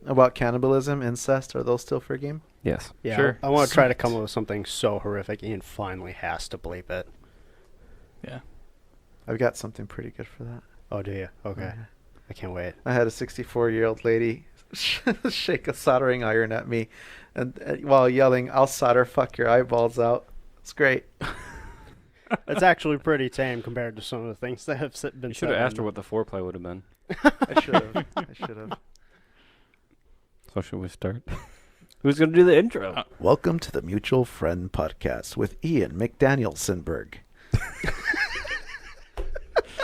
about cannibalism, incest, are those still fair game? Yes. Yeah, Sure. I want to try to come up with something so horrific Ian finally has to bleep it. Yeah. I've got something pretty good for that. Oh, do you? Okay. Yeah. I can't wait. I had a 64-year-old lady shake a soldering iron at me and while yelling, "I'll solder fuck your eyeballs out." It's great. It's actually pretty tame compared to some of the things that have been You should said. have asked her what the foreplay would have been. I should have. I should have. So should we start? Who's going to do the intro? Welcome to the Mutual Friend Podcast with Ian McDanielsonberg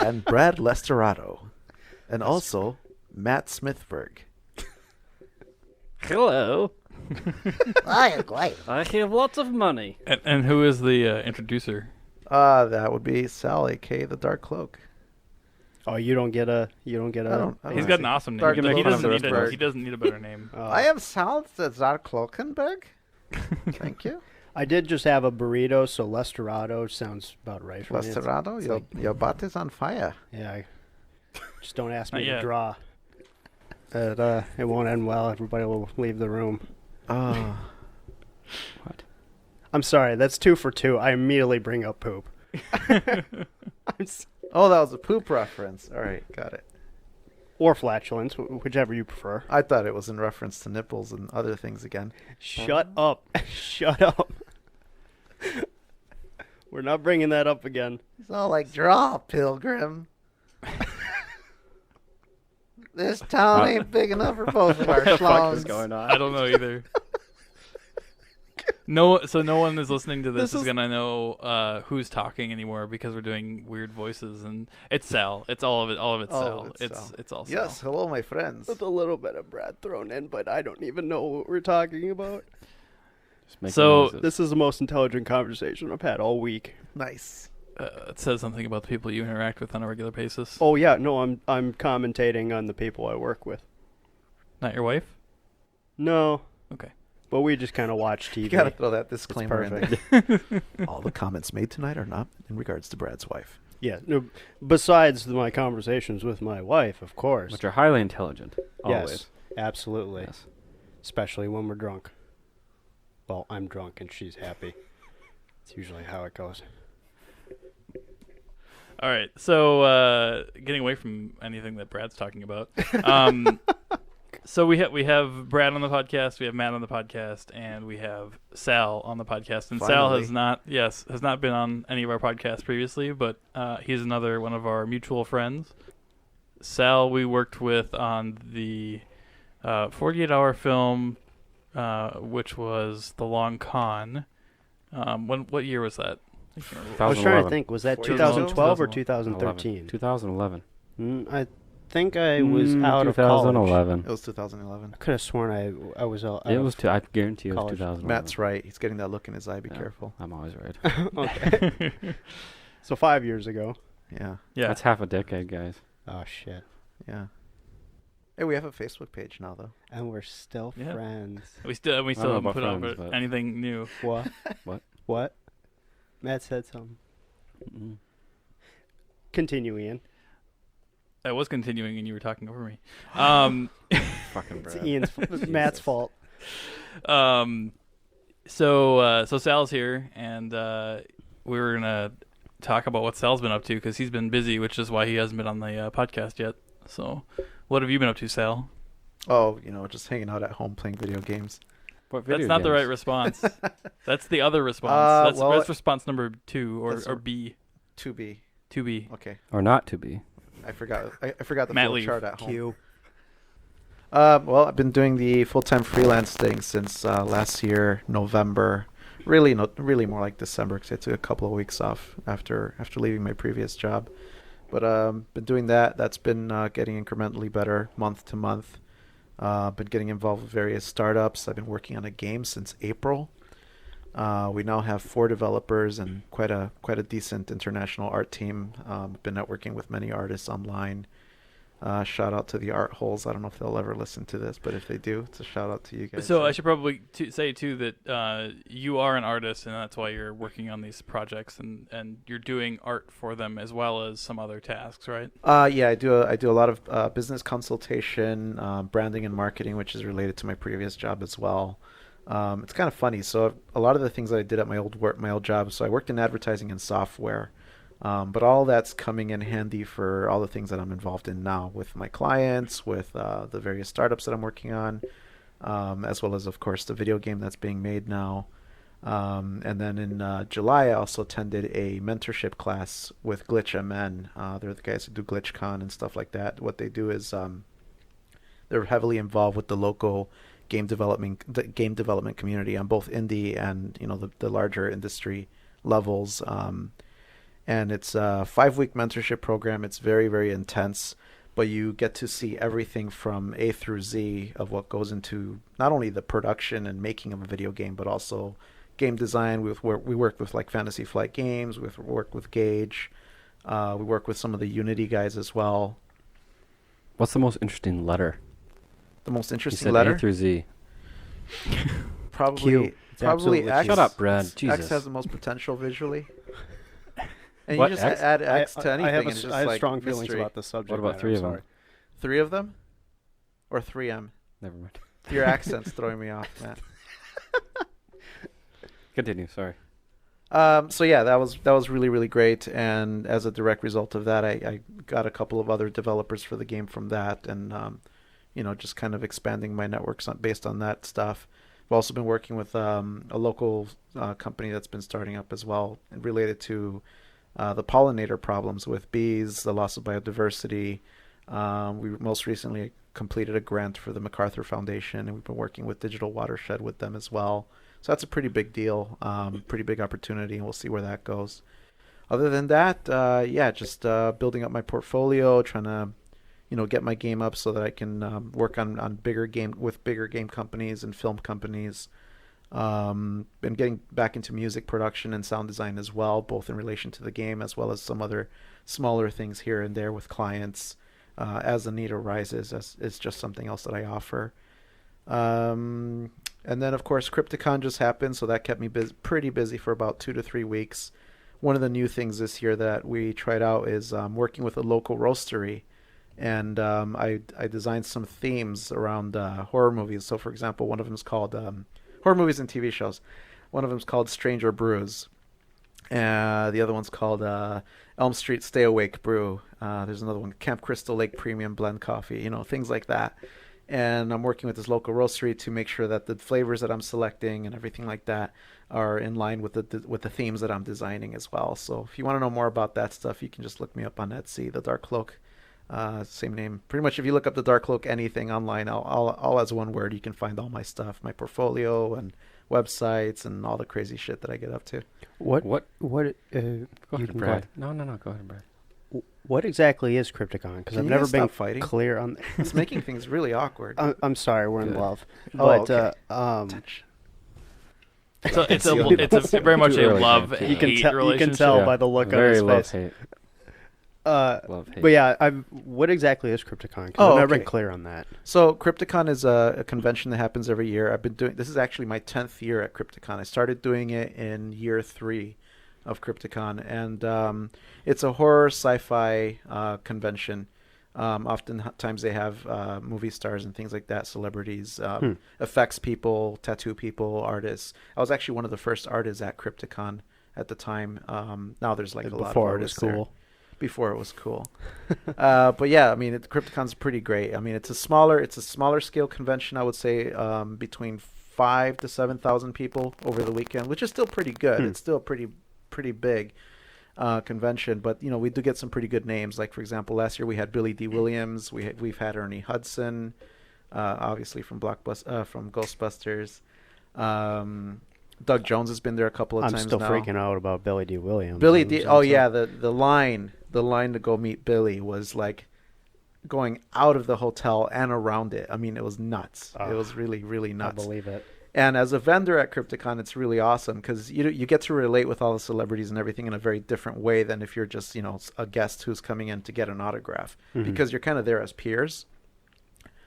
and Brad Lesterado, and also Matt Smithberg. Hello. I agree. I have lots of money. And who is the introducer? That would be Sal, aka the Dark Cloak. Oh, you don't get a. I don't He's got an awesome name. Dark He Cloak doesn't need Smithberg. he doesn't need a better name. I am Sal, the Dark Cloakenberg. Thank you. I did just have a burrito, so Lesterado sounds about right for me. It's- Lesterado, it's your, like- your butt is on fire. Yeah. Just don't ask me Not to yet. draw. It won't end well. Everybody will leave the room. Oh. What? I'm sorry. That's 2 for 2. I immediately bring up poop. Oh, that was a poop reference. All right, got it. Or flatulence, whichever you prefer. I thought it was in reference to nipples and other things again. Shut up. Shut up. We're not bringing that up again. It's all like, draw, pilgrim. This town ain't big enough for both of our What the fuck is schlongs. going on? I don't know either. No one is listening to this This is is- gonna know who's talking anymore because we're doing weird voices, and it's Sal. It's all of it. All of it's All Sal. of it's Sal. It's all Sal. Yes, hello, my friends. With a little bit of Brad thrown in, but I don't even know what we're talking about. Just making So, noises. This is the most intelligent conversation I've had all week. Nice. It says something about the people you interact with on a regular basis. Oh yeah, no, I'm commentating on the people I work with. Not your wife? No. Okay. But we just kind of watch TV. You gotta throw that disclaimer in perfect. there. All the comments made tonight are not in regards to Brad's wife. Yeah. No, besides my conversations with my wife, of course. Which are highly intelligent. Yes, Always. absolutely. Yes. Especially when we're drunk. Well, I'm drunk and she's happy. It's usually how it goes. All right. So getting away from anything that Brad's talking about. So we have Brad on the podcast, we have Matt on the podcast, and we have Sal on the podcast. And Sal Finally. has not been on any of our podcasts previously, but he's another one of our mutual friends. Sal, we worked with on the 48-hour film, which was The Long Con. What year was that? I can't remember. I was trying to 2011. think, was that 2012? 2012 or 2013. 2013? 2011. I think I was out of college. 2011. It was 2011. I could have sworn I was out It of- was. I guarantee it was college. 2011. Matt's right. He's getting that look in his eye. Be Yeah. careful. I'm always right. Okay. So 5 years ago. Yeah, Yeah. That's half a decade, guys. Oh, shit. yeah. Hey, we have a Facebook page now, though. And we're still Yeah. friends. We still I don't know haven't about put out friends, but- anything new. What? What? What? Matt said something. Mm-mm. Continue, Ian. I was continuing, and you were talking over me. Fucking It's Brad. Ian's Matt's fault. So Sal's here, and we were gonna talk about what Sal's been up to because he's been busy, which is why he hasn't been on the podcast yet. So, what have you been up to, Sal? Oh, just hanging out at home playing video games. What That's video not the right games? response. That's the other response. well, That's response number 2 that's or B. 2B. 2B. Okay, Or not to be. I forgot. I forgot the Matt full leave. chart at home. Q. Well, I've been doing the full-time freelance thing since last year, November. Really more like December because I took a couple of weeks off after leaving my previous job. But been doing that. That's been getting incrementally better month to month. Been getting involved with various startups. I've been working on a game since April. We now have 4 developers and quite a decent international art team. Been networking with many artists online. Shout out to the art holes. I don't know if they'll ever listen to this, but if they do, it's a shout out to you guys. So I should probably say too that you are an artist, and that's why you're working on these projects, and you're doing art for them as well as some other tasks, right? Yeah, I do a lot of business consultation, branding and marketing, which is related to my previous job as well. It's kind of funny. So a lot of the things that I did at my old job. So I worked in advertising and software. But all that's coming in handy for all the things that I'm involved in now with my clients, with the various startups that I'm working on, as well as, of course, the video game that's being made now. And then in July, I also attended a mentorship class with Glitch MN. They're the guys who do GlitchCon and stuff like that. What they do is they're heavily involved with the local game development community on both indie and the larger industry levels. And it's a 5-week mentorship program. It's very, very intense, but you get to see everything from A through Z of what goes into not only the production and making of a video game, but also game design. We work with like Fantasy Flight Games. We work with Gage. We work with some of the Unity guys as well. What's the most interesting letter? The most You interesting said letter? A through Z. Probably Q. It's probably absolutely X. Q. Shut up, Brad. X Jesus. has the most potential visually. And What, you just X? add X to anything. I have, and it's just I have like strong feelings mystery. about this subject. What about matter, 3 I'm of them? sorry. 3 of them? Or 3M? Never mind. Your accent's throwing me off, man. Continue. Sorry. So yeah, that was really, really great. And as a direct result of that, I got a couple of other developers for the game from that, and just kind of expanding my networks based on that stuff. I've also been working with a local company that's been starting up as well, and related to the pollinator problems with bees, the loss of biodiversity. We most recently completed a grant for the MacArthur Foundation, and we've been working with Digital Watershed with them as well. So that's a pretty big deal, pretty big opportunity, and we'll see where that goes. Other than that, just building up my portfolio, trying to, get my game up so that I can work on bigger game companies and film companies. Been getting back into music production and sound design as well, both in relation to the game as well as some other smaller things here and there with clients as the need arises. It's just something else that I offer. And then, of course, Crypticon just happened, so that kept me pretty busy for about 2 to 3 weeks. One of the new things this year that we tried out is working with a local roastery, and I designed some themes around horror movies. So, for example, one of them is called horror movies and TV shows. One of them is called Stranger Brews. The other one's called Elm Street Stay Awake Brew. There's another one, Camp Crystal Lake Premium Blend Coffee, things like that. And I'm working with this local roastery to make sure that the flavors that I'm selecting and everything like that are in line with the themes that I'm designing as well. So if you want to know more about that stuff, you can just look me up on Etsy, The Dark Cloak. Same name. Pretty much if you look up The Dark Cloak anything online, all as one word, you can find all my stuff, my portfolio and websites and all the crazy shit that I get up to. What? Go You ahead, can go Brad. ahead. No. Go ahead, Brad. What exactly is Crypticon? Because Can I've you never guys been stop fighting? clear on. It's making things really awkward. I'm sorry, we're in Good. love. Oh, But okay. It's a very much Too a early, love man. you can hate tell. You relationship. can tell Yeah. by the look on Very his love face. hate. Uh, Love hate. but yeah, what exactly is Crypticon? 'Cause Oh, I've never okay. been clear on that. So Crypticon is a convention that happens every year. This is actually my 10th year at Crypticon. I started doing it in year 3 of Crypticon, and it's a horror sci-fi convention. Oftentimes they have movie stars and things like that, celebrities, effects people, tattoo people, artists. I was actually one of the first artists at Crypticon at the time. Now there's like a lot of Before it was artists there. cool. Before it was cool. But yeah, I mean, Crypticon's pretty great. I mean, it's a smaller scale convention. I would say between 5,000 to 7,000 people over the weekend, which is still pretty good. It's still a pretty big convention, but we do get some pretty good names. Like for example, last year we had Billy D. Williams. We've had Ernie Hudson, obviously from from Ghostbusters. Doug Jones has been there a couple of I'm times still now. freaking out about Billy D. Williams. Billy D. Oh yeah, the line to go meet Billy was like going out of the hotel and around it. I mean, it was nuts. It was really, really I nuts. believe it. And as a vendor at Crypticon, it's really awesome because you get to relate with all the celebrities and everything in a very different way than if you're just, a guest who's coming in to get an autograph, because you're kind of there as peers.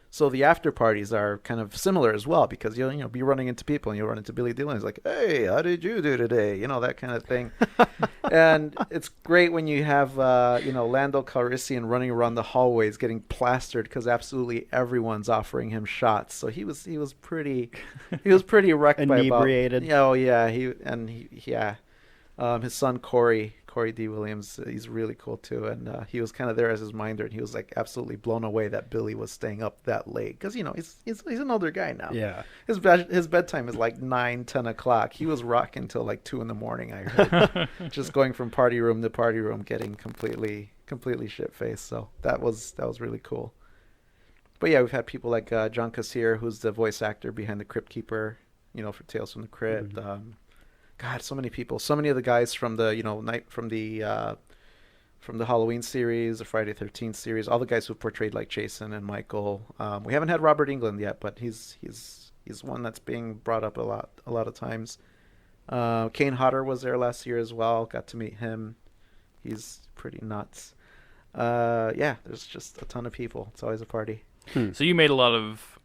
So the after parties are kind of similar as well, because you'll be running into people, and you'll run into Billy Dillon. He's like, "Hey, how did you do today?" That kind of thing. And it's great when you have Lando Calrissian running around the hallways getting plastered because absolutely everyone's offering him shots. So he was pretty wrecked by inebriated. Oh yeah, his son Corey D. Williams, he's really cool too, and he was kind of there as his minder, and he was like absolutely blown away that Billy was staying up that late because he's an older guy now. Yeah, his bedtime is like 9-10 o'clock. He was rocking till like 2 a.m. I heard, just going from party room to party room, getting completely shit faced. So that was really cool. But yeah, we've had people like John Kassir, who's the voice actor behind the Crypt Keeper, for Tales from the Crypt. God, so many people. So many of the guys from the from the Halloween series, the Friday 13th series, all the guys who portrayed like Jason and Michael. We haven't had Robert Englund yet, but he's one that's being brought up a lot of times. Kane Hodder was there last year as well. Got to meet him. He's pretty nuts. Yeah, there's just a ton of people. It's always a party. So you made a lot of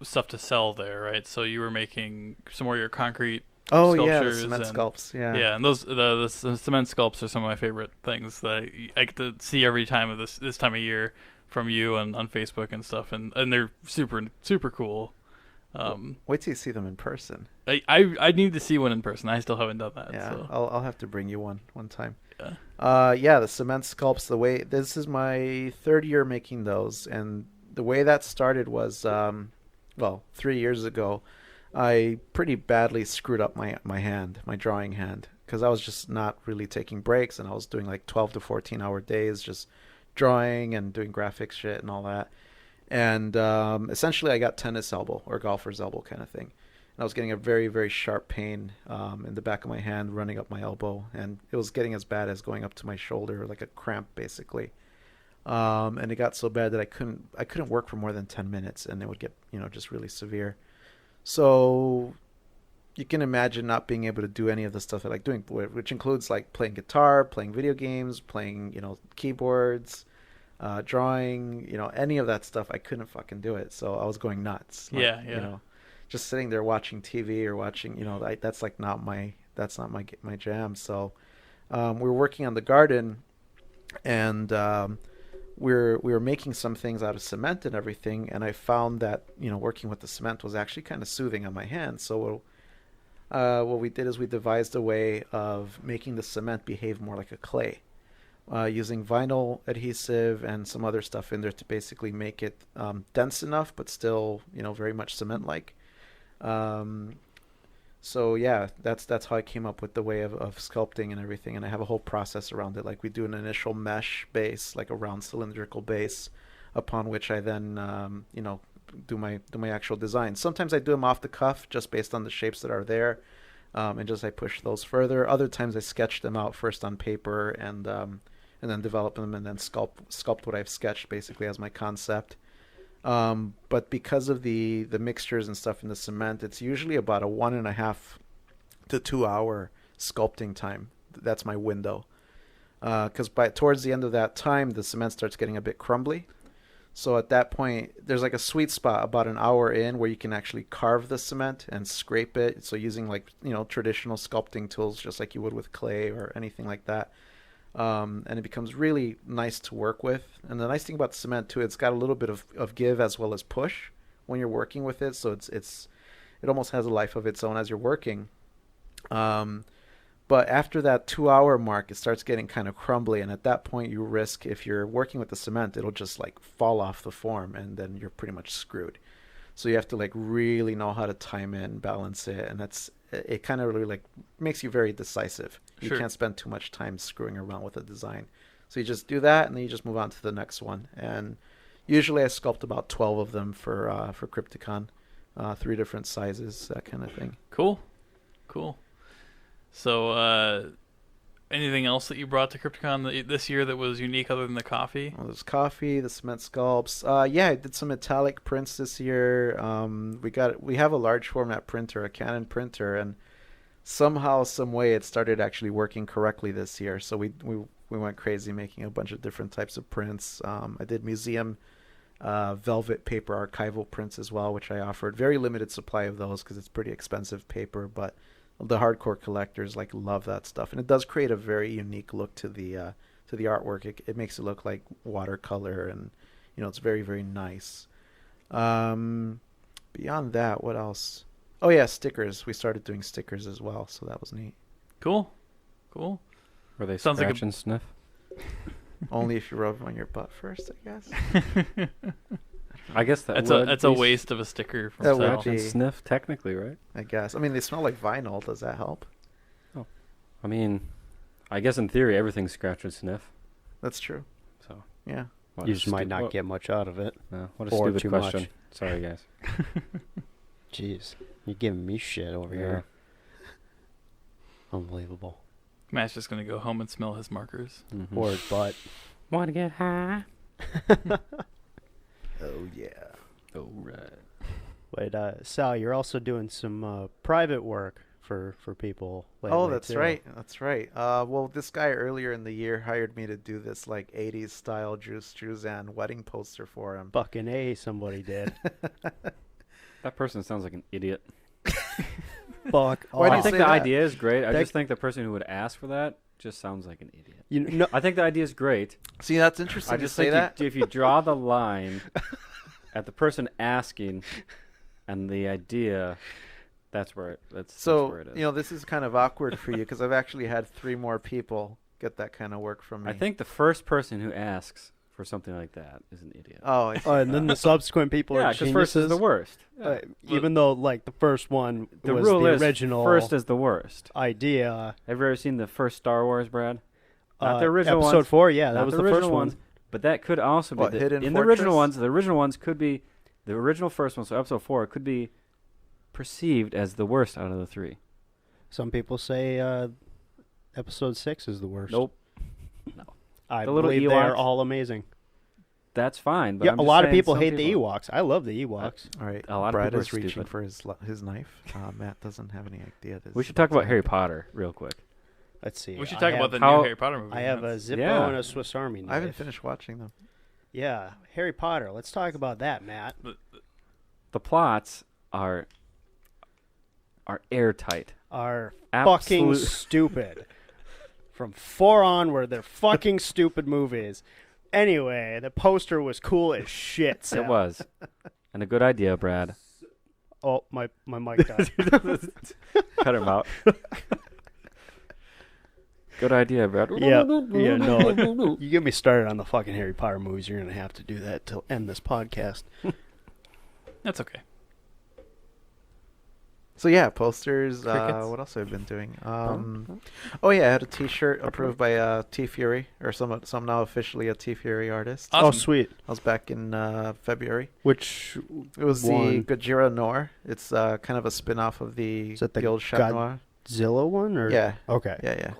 stuff to sell there, right? So you were making some more of your concrete sculptures, the cement sculpts. Yeah, and those the cement sculpts are some of my favorite things that I get to see every time of this time of year from you and on Facebook and stuff, and they're super cool. Wait till you see them in person. I need to see one in person. I still haven't done that. Yeah, so. I'll have to bring you one time. Yeah. The cement sculpts. This is my third year making those, and the way that started was 3 years ago. I pretty badly screwed up my drawing hand, because I was just not really taking breaks, and I was doing like 12 to 14 hour days just drawing and doing graphics shit and all that. And essentially I got tennis elbow or golfer's elbow kind of thing. And I was getting a very, very sharp pain in the back of my hand running up my elbow, and it was getting as bad as going up to my shoulder, like a cramp basically. And it got so bad that I couldn't work for more than 10 minutes, and it would get, just really severe. So you can imagine not being able to do any of the stuff I like doing, which includes like playing guitar, playing video games, playing, keyboards, drawing, any of that stuff. I couldn't fucking do it. So I was going nuts. Yeah. Just sitting there watching TV or watching, that's like not my jam. So we were working on the garden, and we were making some things out of cement and everything, and I found that working with the cement was actually kind of soothing on my hands. So what we did is we devised a way of making the cement behave more like a clay, using vinyl adhesive and some other stuff in there to basically make it dense enough but still very much cement-like. So yeah, that's how I came up with the way of sculpting and everything, and I have a whole process around it. Like we do an initial mesh base, like a round cylindrical base, upon which I then do my actual design. Sometimes I do them off the cuff, just based on the shapes that are there, and just I push those further. Other times I sketch them out first on paper, and then develop them, and then sculpt what I've sketched basically as my concept. But because of the mixtures and stuff in the cement, it's usually about a 1.5 to 2 hour sculpting time. That's my window. Because towards the end of that time, the cement starts getting a bit crumbly. So at that point, there's like a sweet spot about an hour in where you can actually carve the cement and scrape it. So using like, traditional sculpting tools, just like you would with clay or anything like that. And it becomes really nice to work with. And the nice thing about the cement too, it's got a little bit of give as well as push when you're working with it. So it almost has a life of its own as you're working. But after that 2 hour mark, it starts getting kind of crumbly. And at that point you risk, if you're working with the cement, it'll just like fall off the form, and then you're pretty much screwed. So you have to like really know how to time it and balance it. And it kind of really like makes you very decisive. You Sure. can't spend too much time screwing around with a design. So you just do that, and then you just move on to the next one. And usually I sculpt about 12 of them for Crypticon, 3 different sizes, that kind of thing. Cool. So anything else that you brought to Crypticon this year that was unique other than the coffee? Well, there's coffee, the cement sculpts. Yeah, I did some metallic prints this year. We have a large format printer, a Canon printer, and somehow, some way, it started actually working correctly this year. So we went crazy making a bunch of different types of prints. I did museum velvet paper archival prints as well, which I offered. Very limited supply of those because it's pretty expensive paper, but the hardcore collectors love that stuff, and it does create a very unique look to the artwork. It makes it look like watercolor, and it's very, very nice. Beyond that, what else? Oh yeah, stickers. We started doing stickers as well, so that was neat. Cool. Were they Sounds like scratch and sniff? Only if you rub them on your butt first, I guess. I guess That's would a be waste of a sticker from That would Sal. scratch and be- sniff, technically, right? I guess. I mean, they smell like vinyl. Does that help? I mean, I guess in theory everything's scratch and sniff. That's true. So Yeah. what You a just might stu- not what- get much out of it. No, what a or stupid too question. much. Sorry, guys. Jeez, you're giving me shit over here. Unbelievable. Matt's just gonna go home and smell his markers. Mm-hmm. Or butt. Want to get high? Oh yeah. Oh right. But Sal, you're also doing some private work for people. Oh, lately, that's too. right. That's right. Well, this guy earlier in the year hired me to do this 80s style Juice Juzan wedding poster for him. Fucking A, somebody did. That person sounds like an idiot. Fuck. Why do I you think say the that? idea is great. I That- just think the person who would ask for that just sounds like an idiot. You know, I think the idea is great. See, that's interesting I to just say think that. if you draw the line at the person asking and the idea, that's where it is. This is kind of awkward for you because I've actually had 3 more people get that kind of work from me. I think the first person who asks for something like that is an idiot. Oh, I see. and then the subsequent people yeah, are because first is geniuses. the worst. Even though the first one The was rule the is original first is the worst. idea. Have you ever seen the first Star Wars, Brad? Not the original episode ones. 4, yeah, that Not was the the first original one. ones. But that could also be What, the, Hidden in the original Fortress? ones. The original ones could be the original first one. So episode 4 could be perceived as the worst out of the 3. Some people say episode 6 is the worst. Nope. I The little believe they are Ewoks. all amazing. That's fine. But Yeah, I'm a just lot of saying people some hate the people- Ewoks. I love the Ewoks. All right. A lot of Brad people are is reaching stupid. for his knife. Matt doesn't have any idea. We should talk about Harry Potter real quick. Let's see. We should I talk have- about the how- new Harry Potter movie. I have a That's- Zippo Yeah. and a Swiss Army knife. I haven't finished watching them. Yeah, Harry Potter. Let's talk about that, Matt. The plots are airtight. Are fucking Absolute- stupid. From 4 onward, they're fucking stupid movies. Anyway, the poster was cool as shit. It Sal. was. And a good idea, Brad. Oh, my mic died. Cut him out. Good idea, Brad. yeah, no. You get me started on the fucking Harry Potter movies, you're going to have to do that to end this podcast. That's okay. So yeah, posters. Crickets. What else have I been doing? Oh yeah, I had a T-shirt approved by T Fury, or so I'm now officially a T Fury artist. Awesome. Oh, sweet. I was back in February. Which It was one? the Gojira Noir. It's kind of a spin-off of the Is that the Guild Chat God- Noir. Zilla one? Or? Yeah, Okay. yeah.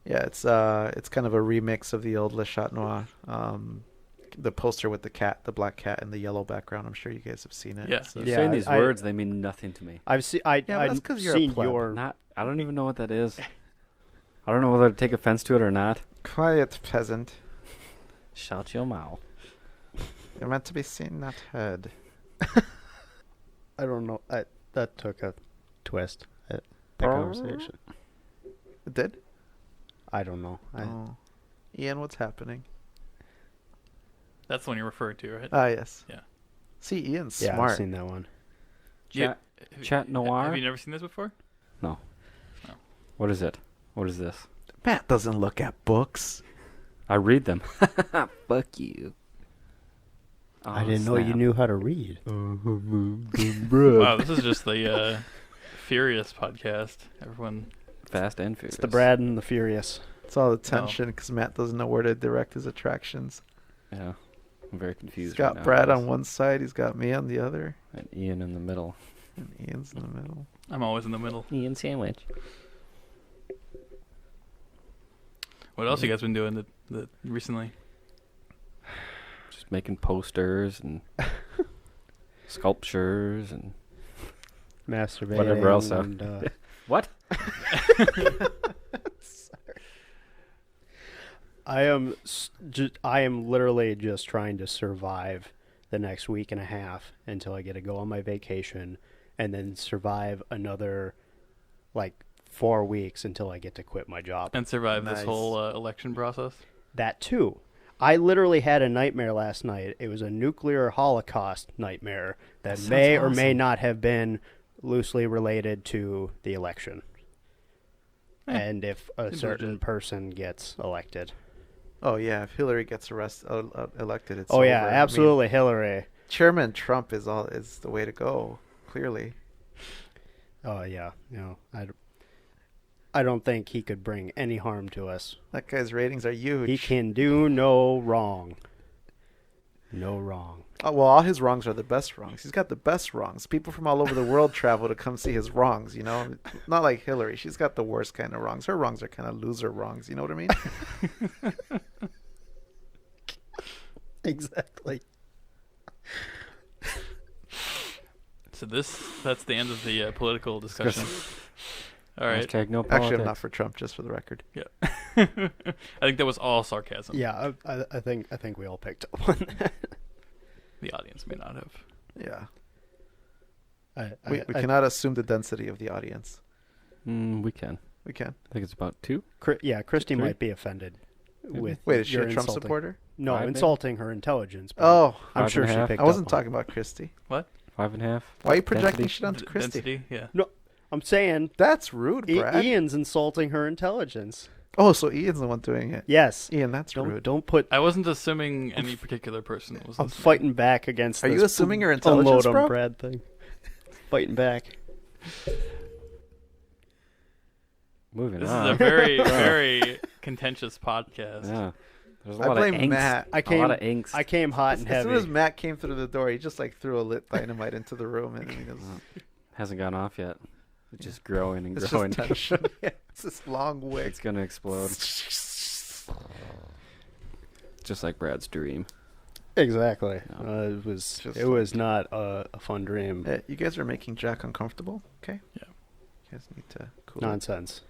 Yeah, it's kind of a remix of the old Le Chat Noir. The poster with the cat, the black cat, and the yellow background. I'm sure you guys have seen it. Yeah. It's a- You're Yeah, saying these I- words, they mean nothing to me. I've seen. but that's 'cause you're a seen pleb. your. I don't even know what that is. I don't know whether to take offense to it or not. Quiet, peasant. Shut your mouth. You're meant to be seen, not heard. I don't know. That took a twist. That conversation. It did? I don't know. Oh. Ian, what's happening? That's the one you're referring to, right? Ah, yes. Yeah. See, Ian's Yeah, smart. I've seen that one. Yeah. Chat Noir? Have you never seen this before? What is it? What is this? Matt doesn't look at books. I read them. Fuck you. I didn't know you knew how to read. Wow, this is just the Furious podcast. Everyone. Fast and Furious. It's the Brad and the Furious. It's all the tension because Matt doesn't know where to direct his attractions. Yeah. I'm very confused. He's got right now, Brad guys. on one side, he's got me on the other, And Ian in the middle. and Ian's in the middle. I'm always in the middle. Ian sandwich. What else you guys been doing that recently? Just making posters and sculptures and Masturbating. whatever else. And, What? I am literally just trying to survive the next week and a half until I get to go on my vacation, and then survive another 4 weeks until I get to quit my job. And survive Nice. this whole election process? That too. I literally had a nightmare last night. It was a nuclear holocaust nightmare that That may sounds or may awesome. not have been loosely related to the election. And if a seems certain legit. person gets elected. Oh yeah, if Hillary gets elected, it's Oh yeah, over. I mean, absolutely, Hillary. Chairman Trump is the way to go. Clearly, Oh yeah, I don't think he could bring any harm to us. that guy's ratings are huge. He can do no wrong. No wrong. Oh, well, all his wrongs are the best wrongs. He's got the best wrongs. People from all over the world travel to come see his wrongs. You know, not like Hillary. She's got the worst kind of wrongs. Her wrongs are kind of loser wrongs. You know what I mean? Exactly. So that's the end of the political discussion. All right. Hashtag no politics. Actually, I'm not for Trump, just for the record. Yeah. I think that was all sarcasm. Yeah, I think we all picked up on that. The audience may not have. Yeah, I- we I- cannot assume the density of the audience. We can. We can. I think it's about 2. Christy Three? might be offended with Wait, is she your a Trump insulting. supporter? No, 5 insulting her intelligence. But Oh, I'm Five sure and a she half. picked I wasn't up on talking about Christy. 5.5. Why are you projecting Density? shit onto Christy? Density, yeah. it. I'm saying That's rude, Brad. Ian's insulting her intelligence. Oh, so Ian's the one doing it. Yes. Ian, that's rude. Don't put. I wasn't assuming any particular person was I'm listening. fighting back against. Are you this assuming her intelligence, unload on bro? Brad thing? Fighting back. Moving This on. is a very, very contentious podcast. Yeah. There's a I lot blame of angst. Matt. I A lot of angst. I came hot and As soon heavy. as Matt came through the door, he just threw a lit dynamite into the room, and he goes, Hasn't gone off yet. It's just growing and "It's growing. just tension. Yeah, it's this long wick." It's gonna explode. Just like Brad's dream. Exactly. No. Just It was not a fun dream. You guys are making Jack uncomfortable. Okay. Yeah. You guys need to cool. it. Nonsense.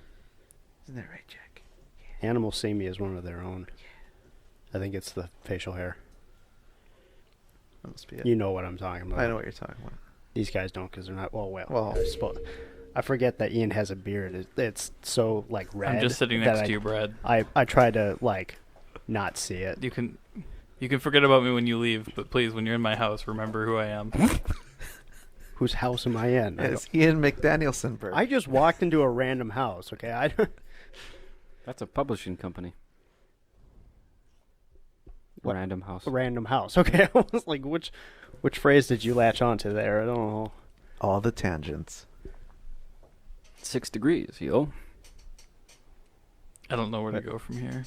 Isn't that right, Jack? Animals see me as one of their own. I think it's the facial hair. That must be it. You know what I'm talking about. I know what you're talking about. These guys don't because they're not. Well. I forget that Ian has a beard. It's so red. I'm just sitting that next to you, Brad. I try to not see it. You can forget about me when you leave, but please, when you're in my house, remember who I am. Whose house am I in? It's Ian McDanielsonberg. I just walked into a random house. Okay, I don't. That's a publishing company. What? Random house. A random house. Okay, I was like, which phrase did you latch onto there? I don't know. All the tangents. 6 degrees, yo. I don't know where to go from here.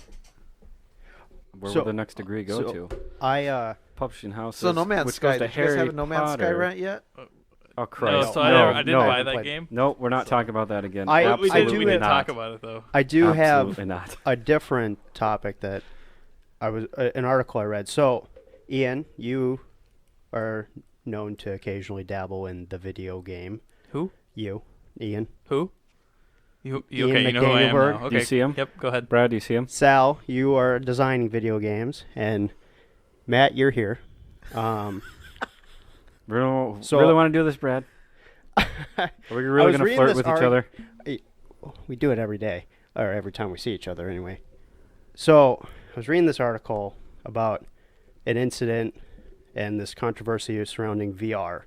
Where So- will the next degree go so- to? I Publishing houses. So No Man's which Sky. goes to Did you guys Harry have a No Man's Sky Potter. rant yet? Oh No, Christ! so no, I didn't no. buy that Played- game. No, we're not talking about that again. I- we Absolutely did not. talk about it though. I do have Absolutely not. a different topic that I was an article I read. So, Ian, you are known to occasionally dabble in the video game. Who? You, Ian. Who? You Ian okay? You know who I am McDanielberg. now. Do Okay. you see him? Yep. Go ahead. Brad, do you see him? Sal, you are designing video games, and Matt, you're here. Really, So- really want to do this, Brad? Are we I really was going to reading flirt this with each other? We do it every day, or every time we see each other, anyway. So I was reading this article about an incident and this controversy surrounding VR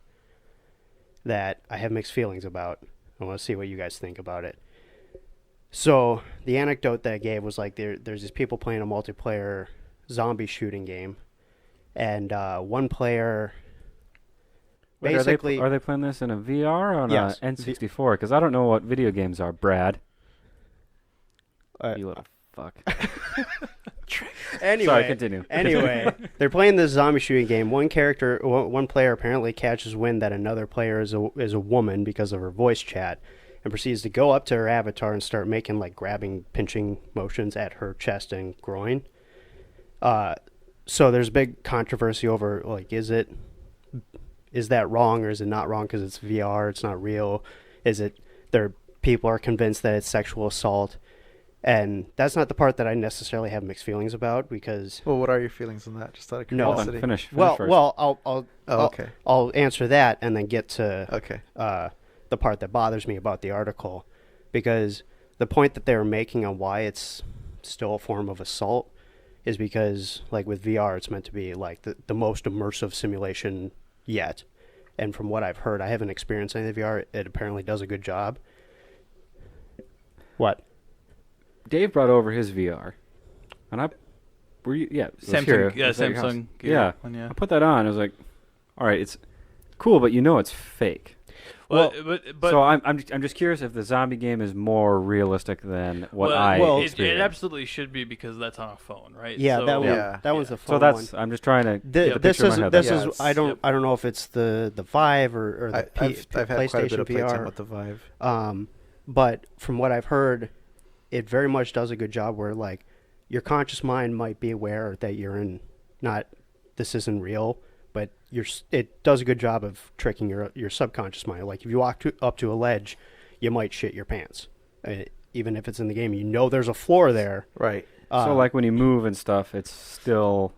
that I have mixed feelings about. I want to see what you guys think about it. So the anecdote that I gave was like there's these people playing a multiplayer zombie shooting game, and one player Wait, basically are they playing this in a VR or on Yes. a N64? Because I don't know what video games are, Brad. You little fuck. anyway. Sorry, continue. Anyway, they're playing this zombie shooting game. One player apparently catches wind that another player is a woman because of her voice chat, and proceeds to go up to her avatar and start making like grabbing, pinching motions at her chest and groin. So there's big controversy over like, is that wrong or is it not wrong because it's VR, it's not real? People are convinced that it's sexual assault, and that's not the part that I necessarily have mixed feelings about because. Well, what are your feelings on that? Just out of No. Hold curiosity. on, finish Well, first. Okay. I'll answer that and then get to Okay. the part that bothers me about the article, because the point that they were making on why it's still a form of assault is because, like with VR, it's meant to be like the most immersive simulation yet. And from what I've heard, I haven't experienced any of the VR. It apparently does a good job. What? Dave brought over his VR, and I were you? Yeah, it was here. Samsung. Yeah, It was at your house. Samsung. Yeah. One, yeah. I put that on. I was like, all right, it's cool, but it's fake. Well, but So I'm just curious if the zombie game is more realistic than what it experienced. absolutely should be because that's on a phone, right? Yeah, So, that was the So phone that's one. I'm just trying to get the This picture in is my head. this Yeah, is I don't know if it's the Vive or the I've had quite a bit PlayStation of playtime VR. with the Vive. But from what I've heard, it very much does a good job where like your conscious mind might be aware that you're in this isn't real, but it does a good job of tricking your subconscious mind. Like if you walk up to a ledge, you might shit your pants, even if it's in the game. You know there's a floor there. Right. So like when you move and stuff, it's not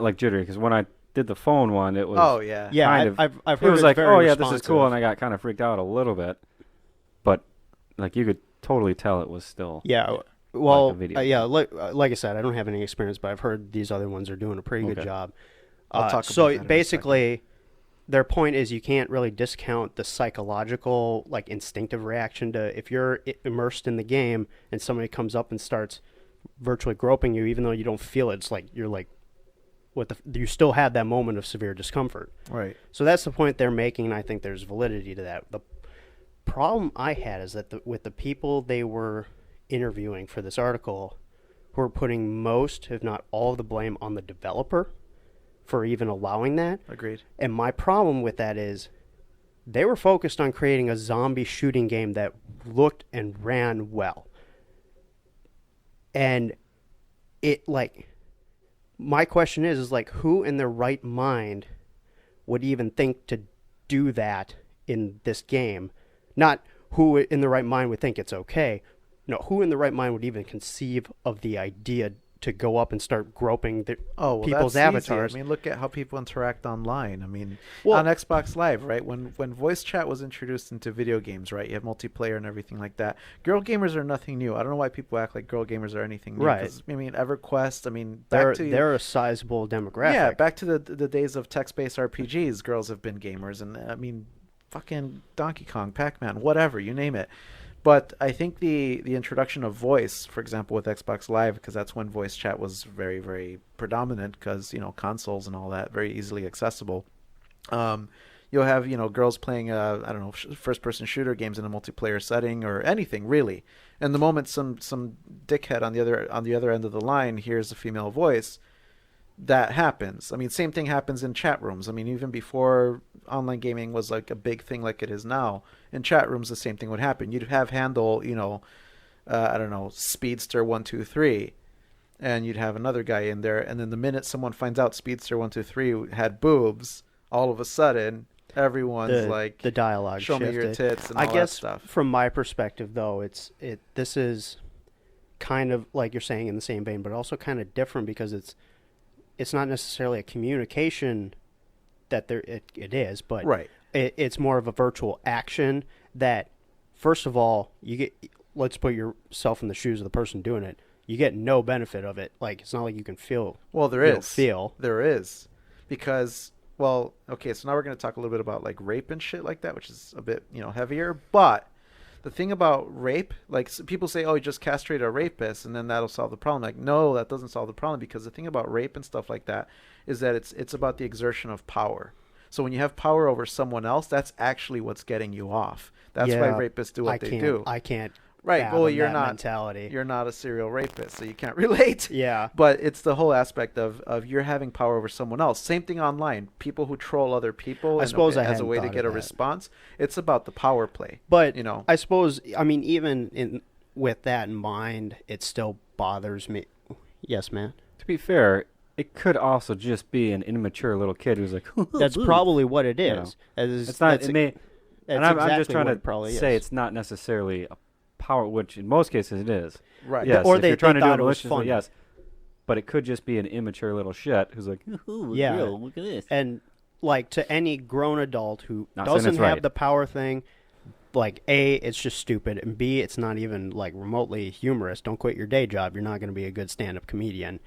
like jittery because when I did the phone one, it was. Oh yeah. yeah. kind of- I've heard It was it's like, very oh yeah, this is responsive. cool, and I got kind of freaked out a little bit, but like you could totally tell it was still. Yeah. Well, Like a video yeah, like I said, I don't have any experience, but I've heard these other ones are doing a pretty good Okay. job. I'll talk about so that in a basically, their point is you can't really discount the psychological, like instinctive reaction to if you're immersed in the game and somebody comes up and starts virtually groping you, even though you don't feel it. It's like you're like, you still have that moment of severe discomfort. Right. So that's the point they're making, and I think there's validity to that. The problem I had is that with the people they were interviewing for this article, who were putting most, if not all, of the blame on the developer for even allowing that. Agreed. And my problem with that is they were focused on creating a zombie shooting game that looked and ran well. And it like, my question is like, who in their right mind would even think to do that in this game? Not who in the right mind would think it's okay. No, who in the right mind would even conceive of the idea to go up and start groping people's that's avatars? Easy. I mean, look at how people interact online. I mean, Well- on Xbox Live, right? When voice chat was introduced into video games, right? You have multiplayer and everything like that. Girl gamers are nothing new. I don't know why people act like girl gamers are anything new. Right. 'Cause, I mean, EverQuest. I mean, They're a sizable demographic. yeah, back to the days of text-based RPGs. Girls have been gamers, and I mean, fucking Donkey Kong, Pac-Man, whatever, you name it. But I think the introduction of voice, for example, with Xbox Live, because that's when voice chat was very, very predominant, because consoles and all that very easily accessible. You'll have girls playing I don't know, first-person shooter games in a multiplayer setting or anything really. And the moment some dickhead on the other end of the line hears a female voice, that happens. I mean, same thing happens in chat rooms. I mean, even before online gaming was like a big thing like it is now, in chat rooms the same thing would happen. You'd have handle, I don't know, Speedster 123, and you'd have another guy in there, and then the minute someone finds out Speedster 123 had boobs, all of a sudden everyone's like, the dialogue show me your shifted. tits and I all guess that stuff. from my perspective, though, this is kind of like you're saying in the same vein, but also kind of different because it's not necessarily a communication that it is, but Right. It's more of a virtual action that, first of all, let's put yourself in the shoes of the person doing it. You get no benefit of it. Like, it's not like you can feel. Well, there you don't is. feel. There is. Because, well, okay, so now we're going to talk a little bit about, like, rape and shit like that, which is a bit, heavier. But the thing about rape, like, people say, oh, you just castrate a rapist, and then that'll solve the problem. Like, no, that doesn't solve the problem, because the thing about rape and stuff like that is that it's about the exertion of power. So when you have power over someone else, that's actually what's getting you off. That's why rapists do what they do. I can't Right. Well, fathom you're that not mentality. You're not a serial rapist, so you can't relate. Yeah. But it's the whole aspect of you're having power over someone else. Same thing online. People who troll other people I suppose I as a hadn't way to thought get a of that. response. It's about the power play. But you know, I suppose, I mean, even with that in mind, it still bothers me. Yes, man. To be fair, it could also just be an immature little kid who's like, That's probably what it You know, is. it's not. It may. That's And I'm just exactly trying what to it probably say is. it's not necessarily a power, which in most cases it is. right? Yes, Or if they- you're trying they to do thought it it was maliciously, funny. yes. But it could just be an immature little shit who's like, Yeah. look at this. And like to any grown adult who Not saying doesn't it's have right. the power thing, like A, it's just stupid, and B, it's not even like remotely humorous. Don't quit your day job. You're not going to be a good stand-up comedian.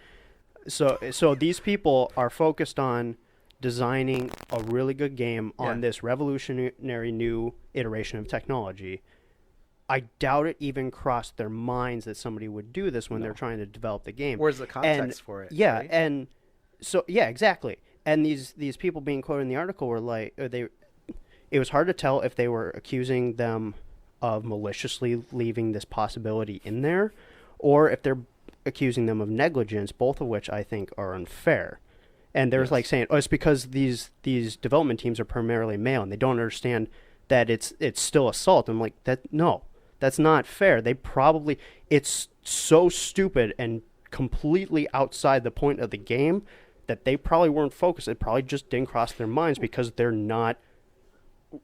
So these people are focused on designing a really good game on Yeah. this revolutionary new iteration of technology. I doubt it even crossed their minds that somebody would do this when they're trying to develop the game. Where's the context for it? Yeah, right? and so yeah, exactly. And these people being quoted in the article were like, it was hard to tell if they were accusing them of maliciously leaving this possibility in there, or if they're accusing them of negligence, both of which I think are unfair. And there's like saying, oh, it's because these development teams are primarily male and they don't understand that it's still assault. I'm like, that's not fair. It's so stupid and completely outside the point of the game that they probably weren't focused. It probably just didn't cross their minds because they're not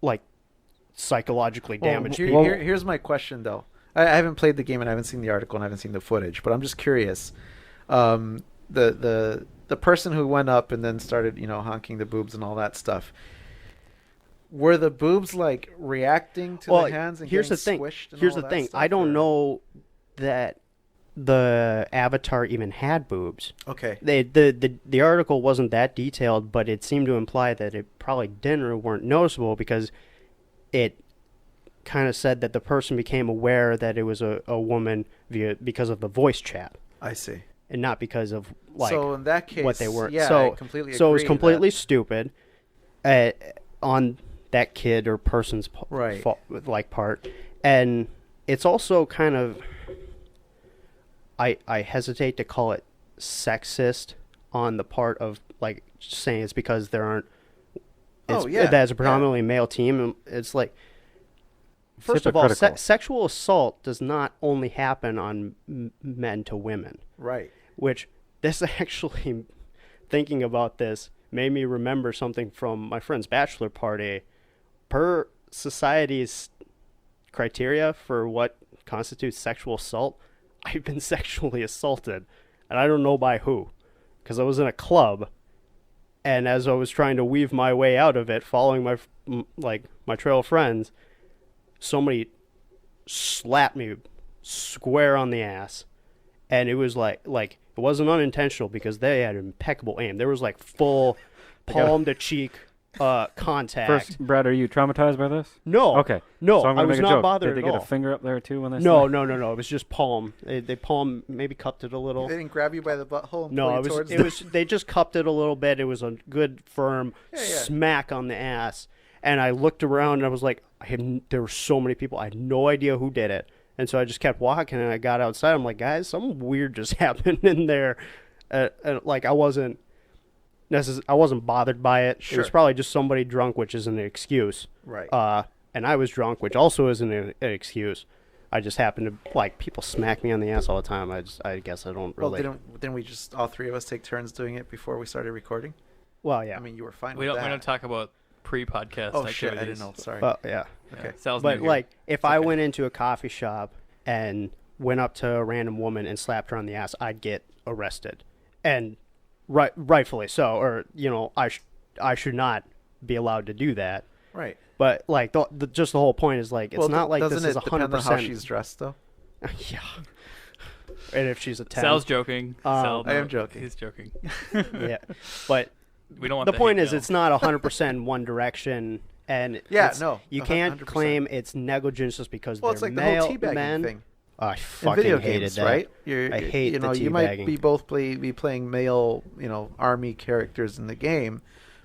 like psychologically damaged. Here's my question though. I haven't played the game and I haven't seen the article and I haven't seen the footage, but I'm just curious. The person who went up and then started, honking the boobs and all that stuff. Were the boobs like reacting to the hands and here's getting the thing. squished and Here's all the that thing. stuff, I don't or- know that the avatar even had boobs. Okay. The article wasn't that detailed, but it seemed to imply that it probably didn't or weren't noticeable because it kind of said that the person became aware that it was a woman because of the voice chat I see. and not because of So in that case, what they were. yeah, so I completely so it was agree completely that- stupid on that kid or person's Right. part, and it's also kind of I hesitate to call it sexist on the part of like saying it's because there aren't. That's a predominantly male team. And it's like, first of all, hypocritical. sexual assault does not only happen on men to women. Right. Which this actually, thinking about this, made me remember something from my friend's bachelor party. Per society's criteria for what constitutes sexual assault, I've been sexually assaulted, and I don't know by who, because I was in a club, and as I was trying to weave my way out of it, following my trail of friends, somebody slapped me square on the ass, and it was like it wasn't unintentional because they had impeccable aim. There was like full palm to cheek contact. First, Brad, are you traumatized by this? No. Okay. No, so I'm I gonna was make a not joke. bothered Did they at get all. a finger up there too when they? No. It slapped? was just palm. They palm maybe cupped it a little. They didn't grab you by the butthole and No, pull it you was towards it was they just cupped it a little bit. It was a good firm Yeah. smack on the ass. And I looked around and I was like, there were so many people. I had no idea who did it. And so I just kept walking and I got outside. I'm like, guys, something weird just happened in there. Like I wasn't bothered by it. It was Sure. probably just somebody drunk, which isn't an excuse. Right. And I was drunk, which also isn't an excuse. I just happened to people smack me on the ass all the time. I guess I don't Well, really. didn't we just all three of us take turns doing it before we started recording? Well, yeah. I mean, you were fine We with don't that. talk about pre-podcast Oh activities. shit! I didn't know. Sorry. Well, yeah. Okay. Sal's But new here. if I went into a coffee shop and went up to a random woman and slapped her on the ass, I'd get arrested, and rightfully so. Or I should not be allowed to do that. Right. But just the whole point is it's Well, not like doesn't this is it depend 100%. on how she's dressed though? Yeah. And if she's a 10. Sal's joking. Sal, I am joking. He's joking. Yeah. But We don't want the point hate is mail. it's not 100% one direction. And Yeah, it's- no, you can't 100%. claim it's negligence just because Well, they're it's like male the whole teabagging men. thing. Oh, I In fucking video hated games, that. right? I hate you know, the you might teabagging. be both be playing male, army characters in the game,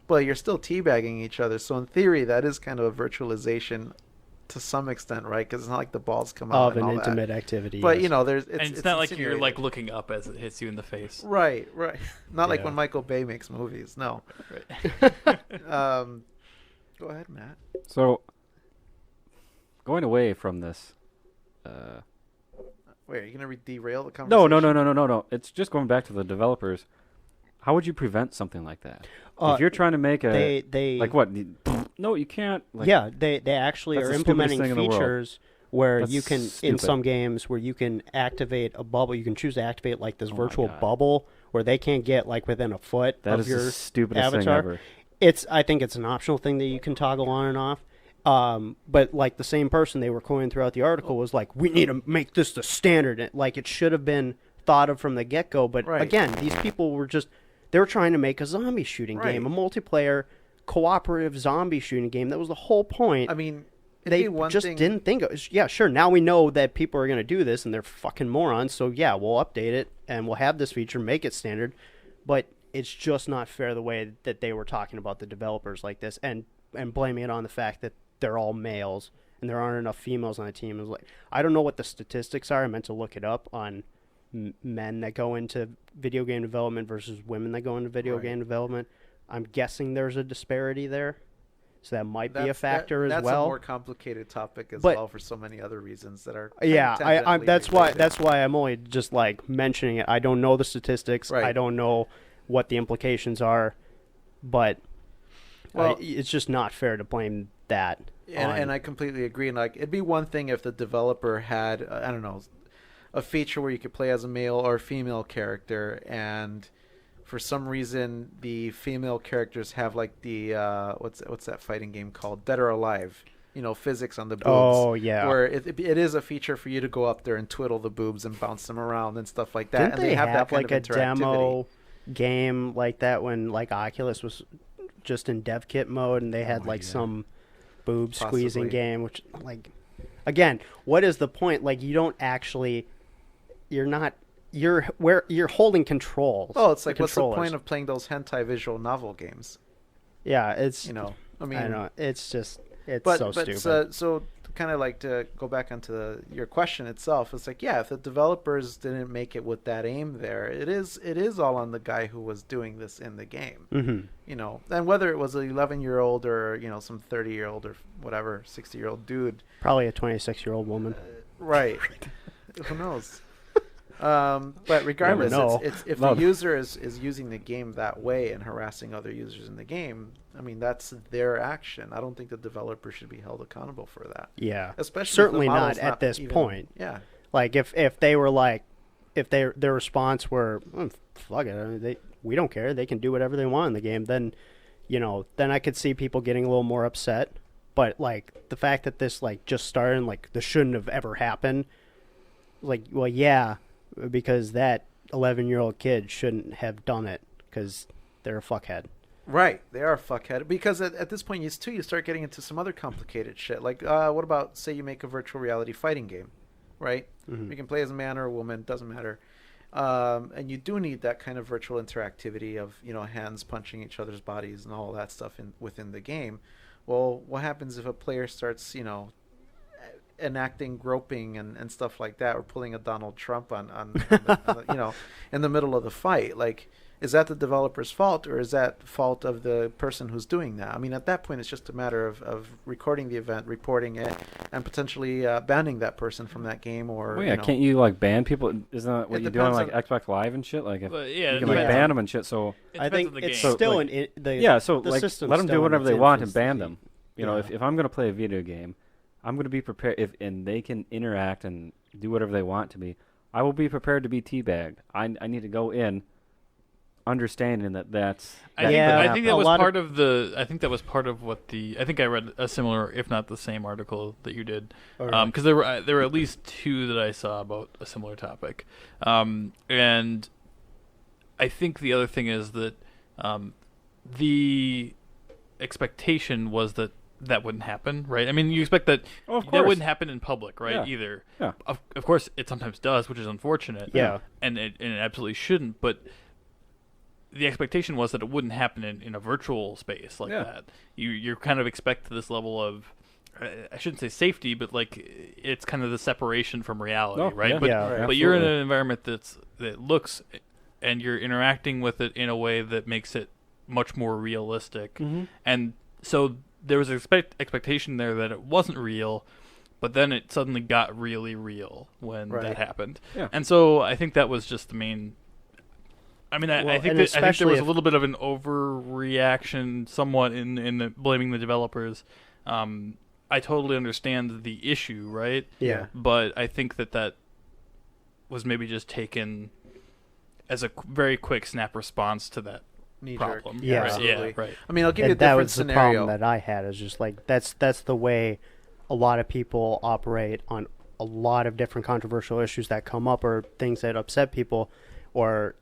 but you're still teabagging each other. So in theory, that is kind of a virtualization to some extent, right? Because it's not like the balls come out Of and an all that. intimate activity. But yes. you know, there's and it's it's not like you're insinuated. like looking up as it hits you in the face. Right. Not like Yeah. when Michael Bay makes movies. No. Right. Go ahead, Matt. So, going away from this. Wait, are you gonna derail the No, conversation? no. It's just going back to the developers. How would you prevent something like that? Uh, if you're trying to make a they like what? No, you can't. Like, yeah, they actually That's are the stupidest implementing thing in the world. features where That's you can, in stupid. some games, where you can activate a bubble. You can choose to activate like this Oh my virtual God. bubble where they can't get like within a foot That of is your the stupidest thing avatar. ever. I think it's an optional thing that you can toggle on and off. But like the same person they were quoting throughout the article was like, we need to make this the standard. Like it should have been thought of from the get-go. But Right. again, these people were they were trying to make a zombie shooting game, a multiplayer cooperative zombie shooting game. That was the whole point. I mean, it'd They be one just thing. didn't think of it. Yeah, sure. Now we know that people are going to do this and they're fucking morons. So yeah, we'll update it and we'll have this feature, make it standard. But it's just not fair the way that they were talking about the developers like this and blaming it on the fact that they're all males and there aren't enough females on the team. It was like, I don't know what the statistics are. I meant to look it up on men that go into video game development versus women that go into video Right. game development. I'm guessing there's a disparity there. So that might be a factor as that's well. a more complicated topic as But- well for so many other reasons that are. Yeah, tangentially that's why related. I'm only just like mentioning it. I don't know the statistics. Right. I don't know what the implications are, but Well- it's just not fair to blame that. And I completely agree. And like, it'd be one thing if the developer had, I don't know, a feature where you could play as a male or female character, and for some reason the female characters have like the what's that fighting game called, Dead or Alive? You know, physics on the boobs. Oh, yeah. Where it is a feature for you to go up there and twiddle the boobs and bounce them around and stuff like that. Didn't and they have that kind like a of interactivity. demo game like that when like Oculus was just in dev kit mode and they had like some boob squeezing Possibly. game, which like again, what is the point? Like you don't actually, you're holding controls. Oh, it's like, what's the controllers. point of playing those hentai visual novel games? Yeah, it's You know, I mean, I don't know. It's just it's but so but stupid. so kind of like to go back onto your question itself. It's like, yeah, if the developers didn't make it with that aim there, it is all on the guy who was doing this in the game. Mm-hmm. You know, and whether it was an 11-year-old or some 30-year-old or whatever 60-year-old dude, Probably a 26-year-old woman. right? Who knows? But regardless, know. it's if No. the user is using the game that way and harassing other users in the game, I mean, that's their action. I don't think the developer should be held accountable for that. Yeah, Especially if the certainly model's not at this even- point. Yeah. Like if they were like, if their response were, fuck it, I mean, we don't care, they can do whatever they want in the game, then then I could see people getting a little more upset. But like the fact that this like just started and like this shouldn't have ever happened, like, well, yeah, because that 11-year-old kid shouldn't have done it because they're a fuckhead. Right, they are a fuckhead. Because at this point, you start getting into some other complicated shit. Like, what about, say you make a virtual reality fighting game, right? Mhm. You can play as a man or a woman, doesn't matter. And you do need that kind of virtual interactivity of, hands punching each other's bodies and all that stuff within the game. Well, what happens if a player starts, enacting groping and stuff like that, or pulling a Donald Trump on the, in the middle of the fight? Like, is that the developer's fault, or is that fault of the person who's doing that? I mean, at that point, it's just a matter of recording the event, reporting it, and potentially banning that person from that game. Or Well, yeah, can't you like ban people? Isn't that what It you do on depends like Xbox Live and shit? Like, if But, yeah, you it can like depends ban on- them and shit. So It I depends think on the it's game. still like- the yeah, so the like system's let them still do in whatever its they want and infancy. ban them. If I'm gonna play a video game, I'm gonna be prepared. And they can interact and do whatever they want to be, I will be prepared to be teabagged. I need to go in understanding that's I that think, Yeah, I think that a was lot of- part of the. I think that was part of what the. I think I read a similar, if not the same, article that you did, Alright. because there were at least two that I saw about a similar topic, and I think the other thing is that the expectation was that wouldn't happen, right? I mean, you expect that Oh, of that course. wouldn't happen in public, right? Yeah. Either. Yeah. Of course, it sometimes does, which is unfortunate. Yeah. And it absolutely shouldn't, but the expectation was that it wouldn't happen in a virtual space like Yeah. that. You kind of expect this level of I shouldn't say safety, but like it's kind of the separation from reality, Oh, right? yeah. But Yeah, but you're in absolutely. an environment that looks, and you're interacting with it in a way that makes it much more realistic. Mm-hmm. And so there was an expectation there that it wasn't real, but then it suddenly got really real when Right. that happened. Yeah. And so I think that was just the main. I mean, Well, I think and that, I think there especially was a if- little bit of an overreaction, somewhat in the, blaming the developers. I totally understand the issue, right? Yeah. But I think that was maybe just taken as a very quick snap response to that Knee jerk. problem. Yeah. Right, Absolutely. yeah, right. I mean, I'll give you a And that different was the scenario. problem that I had. Is just like that's the way a lot of people operate on a lot of different controversial issues that come up, or things that upset people, or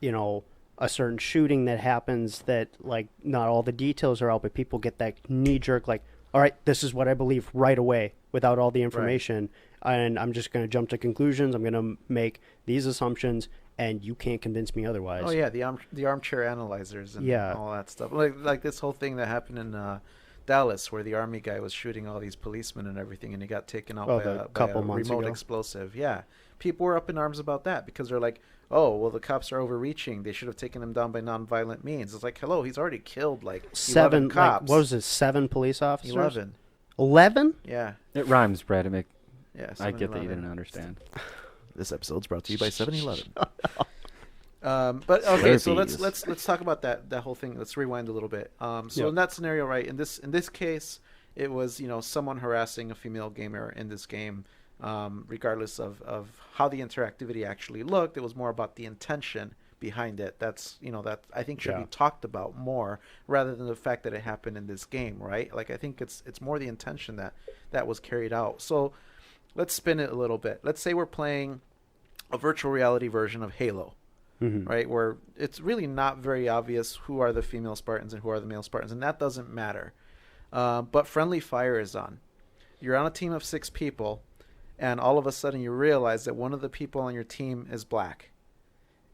a certain shooting that happens that like not all the details are out, but people get that knee jerk like, all right, this is what I believe right away without all the information, and I'm just going to jump to conclusions. I'm going to make these assumptions, and you can't convince me otherwise. Oh yeah, the armchair analyzers and Yeah. all that stuff. Like this whole thing that happened in Dallas, where the army guy was shooting all these policemen and everything, and he got taken out Oh, by the a couple months remote ago. explosive. Yeah, people were up in arms about that because they're like, oh, well, the cops are overreaching. They should have taken him down by nonviolent means. It's like, hello, he's already killed like 7 11 cops. Like, what was it? 7 police officers. 11. 11? Yeah. It rhymes, Brad. Yeah. I get that you 7-Eleven. didn't understand. This episode's brought to you by 7-Eleven. But okay, so let's talk about that whole thing. Let's rewind a little bit. So Yep. in that scenario, right? In this case, it was someone harassing a female gamer in this game, regardless of how the interactivity actually looked. It was more about the intention behind it. That's that I think should Yeah. be talked about more rather than the fact that it happened in this game, right? Like I think it's more the intention that was carried out. So let's spin it a little bit. Let's say we're playing a virtual reality version of Halo. Mm-hmm. Right, where it's really not very obvious who are the female Spartans and who are the male Spartans, and that doesn't matter. But friendly fire is on. You're on a team of 6 people, and all of a sudden you realize that one of the people on your team is black.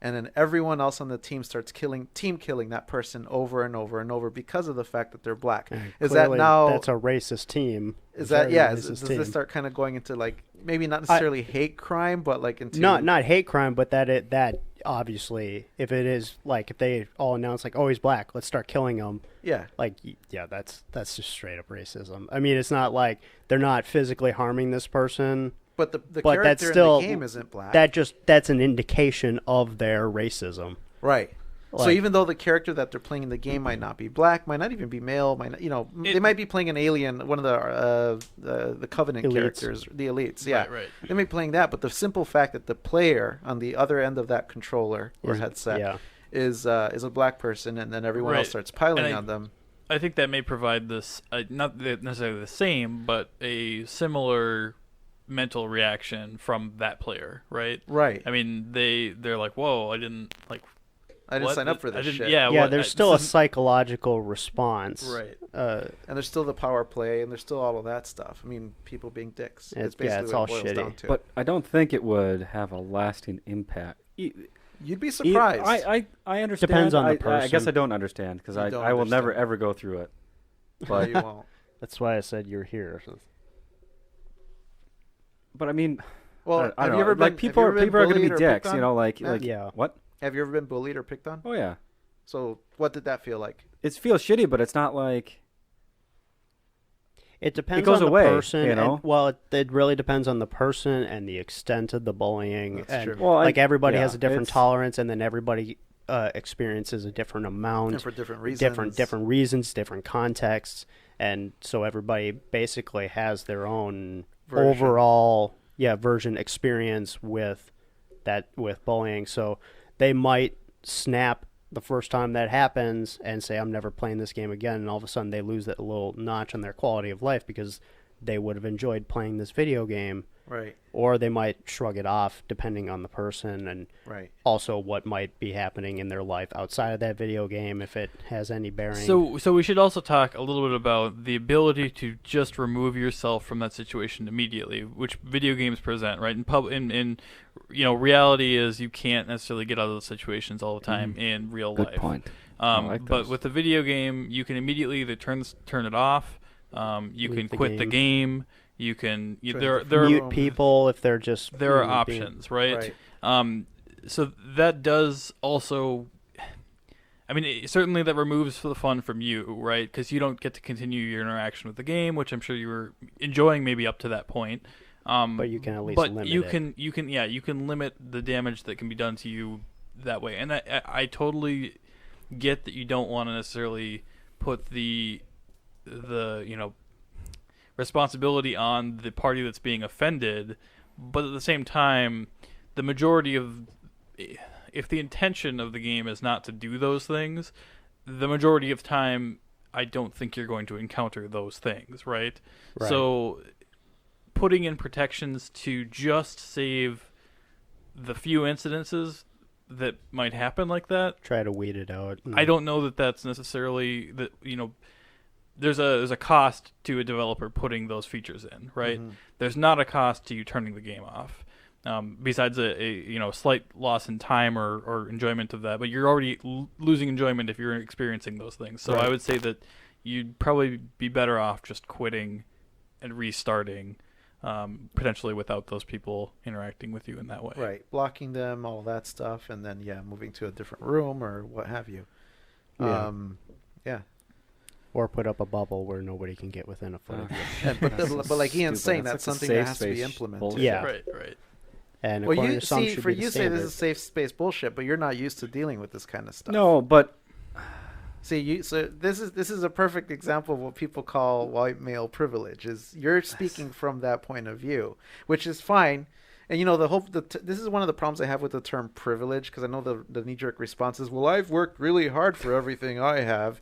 And then everyone else on the team starts killing that person over and over and over because of the fact that they're black. Is that Clearly, now... that's a racist team. Is that, Very yeah, racist does team. this start kind of going into, like, maybe not necessarily hate crime, but, like, into... Not hate crime, but that obviously, if it is, like, if they all announce, like, oh, he's black, let's start killing him. Yeah. Like, yeah, that's just straight up racism. I mean, it's not like they're not physically harming this person. But the But character that's still, in the game isn't black. That's an indication of their racism. Right. So Like- even though the character that they're playing in the game might not be black, might not even be male, might not, they might be playing an alien, one of the Covenant Elites. characters, the elites. Yeah, Right. They may be playing that, but the simple fact that the player on the other end of that controller or Is- headset yeah. is a black person, and then everyone else Right. starts piling And on them. I think that may provide this, not necessarily the same, but a similar mental reaction from that player, right? Right. I mean, they're like, whoa, I didn't what? sign up for I this didn't- shit. Yeah, Yeah, what- there's this still a isn't- psychological response. Right. And there's still the power play, and there's still all of that stuff. I mean, people being dicks. It's basically it's what all it boils shitty. down to. But I don't think it would have a lasting impact. You'd be surprised. I understand. Depends on the I guess person. I don't understand because You I don't will never understand. ever go through it. No, But you won't. That's why I said you're here. but I mean, Well, I have don't you know. ever like been, people have you are ever been going to be bullied or picked dicks, on? like Matt? Yeah. what? Have you ever been bullied or picked on? Oh yeah, So what did that feel like? it feels shitty, but it's not like It depends goes on the away, person. you know? And, well, it really depends on the person and the extent of the bullying. That's and true. Well, like everybody has a different it's- tolerance, and then everybody experiences a different And amount, for different reasons. different reasons, different contexts, and so everybody basically has their own Version. overall version experience with bullying. So they might snap the first time that happens and say, I'm never playing this game again, and all of a sudden they lose that little notch on their quality of life because they would have enjoyed playing this video game. Right. Or they might shrug it off depending on the person and Right. also what might be happening in their life outside of that video game if it has any bearing. So we should also talk a little bit about the ability to just remove yourself from that situation immediately, which video games present, right? In reality is you can't necessarily get out of those situations all the time in real good life. point. I like But those. with the video game, you can immediately either turn it off, You Leave can the quit the game. You can there are Mute people if they're just there are being- options, right? So that does also. I mean, certainly that removes the fun from you, right? Because you don't get to continue your interaction with the game, which I'm sure you were enjoying maybe up to that point. But you can at least limit it. you can limit the damage that can be done to you that way. And I totally get that you don't want to necessarily put the responsibility on the party that's being offended, but at the same time, the majority of if the intention of the game is not to do those things, the majority of time I don't think you're going to encounter those things, right? So putting in protections to just save the few incidences that might happen like that, Try to weed it out. I don't know that that's necessarily that there's a cost to a developer putting those features in, right? There's not a cost to you turning the game off. Besides a slight loss in time or enjoyment of that, but you're already losing enjoyment if you're experiencing those things. So I would say that you'd probably be better off just quitting and restarting, potentially without those people interacting with you in that way. Right, blocking them, all that stuff, and then moving to a different room or what have you. Yeah. Or put up a bubble where nobody can get within a foot of you. But like Ian's saying, that's like the something safe that has to be space implemented. bullshit. Yeah. Right. And Well, according you to some, see, should for be the you say this standard. is safe space bullshit, but you're not used to dealing with this kind of stuff. No, but See, so this is a perfect example of what people call white male privilege. Is you're speaking from that point of view, which is fine. And this is one of the problems I have with the term privilege, because I know the knee-jerk response is, well, I've worked really hard for everything I have.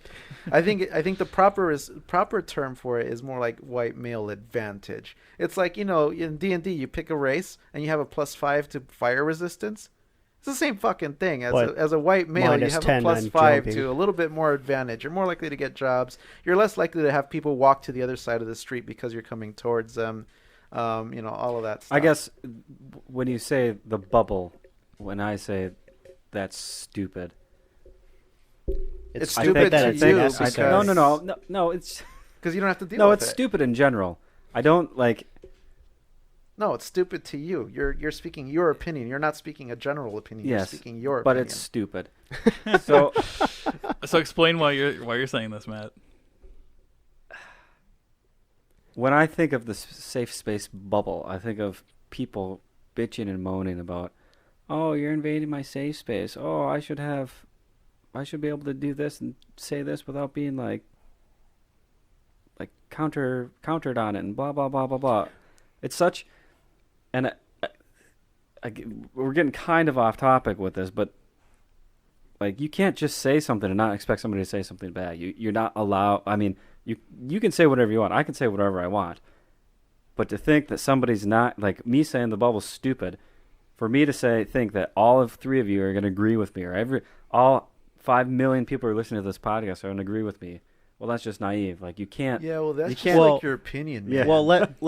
I think the proper term for it is more like white male advantage. It's like, in D&D you pick a race and you have a +5 to fire resistance. It's the same fucking thing. As a white male, you have a -10 on +5 jumping. to a little bit more advantage. You're more likely to get jobs. You're less likely to have people walk to the other side of the street because you're coming towards them. All of that stuff. I guess when you say the bubble, when I say that's stupid. It's I stupid think that to it's you necessary. because No, it's because you don't have to deal no, with it's it. stupid in general. I don't like. No, it's stupid to you. You're speaking your opinion. You're not speaking a general opinion. Yes, you're speaking your but opinion. it's stupid. So So explain why you're saying this, Matt. when I think of the safe space bubble, I think of people bitching and moaning about, oh, you're invading my safe space. Oh, I should be able to do this and say this without being like countered on it and blah blah blah blah blah. It's such, and we're getting kind of off topic with this, but like you can't just say something and not expect somebody to say something bad. You're not allowed. I mean, you can say whatever you want. I can say whatever I want, but to think that somebody's not like me saying the bubble's stupid, for me to think that all of three of you are going to agree with me, or all 5 million people who are listening to this podcast are going to agree with me. Well, that's just naive. Like you can't. Yeah, well, that's you just can't, like your opinion. Man. Yeah. Well, let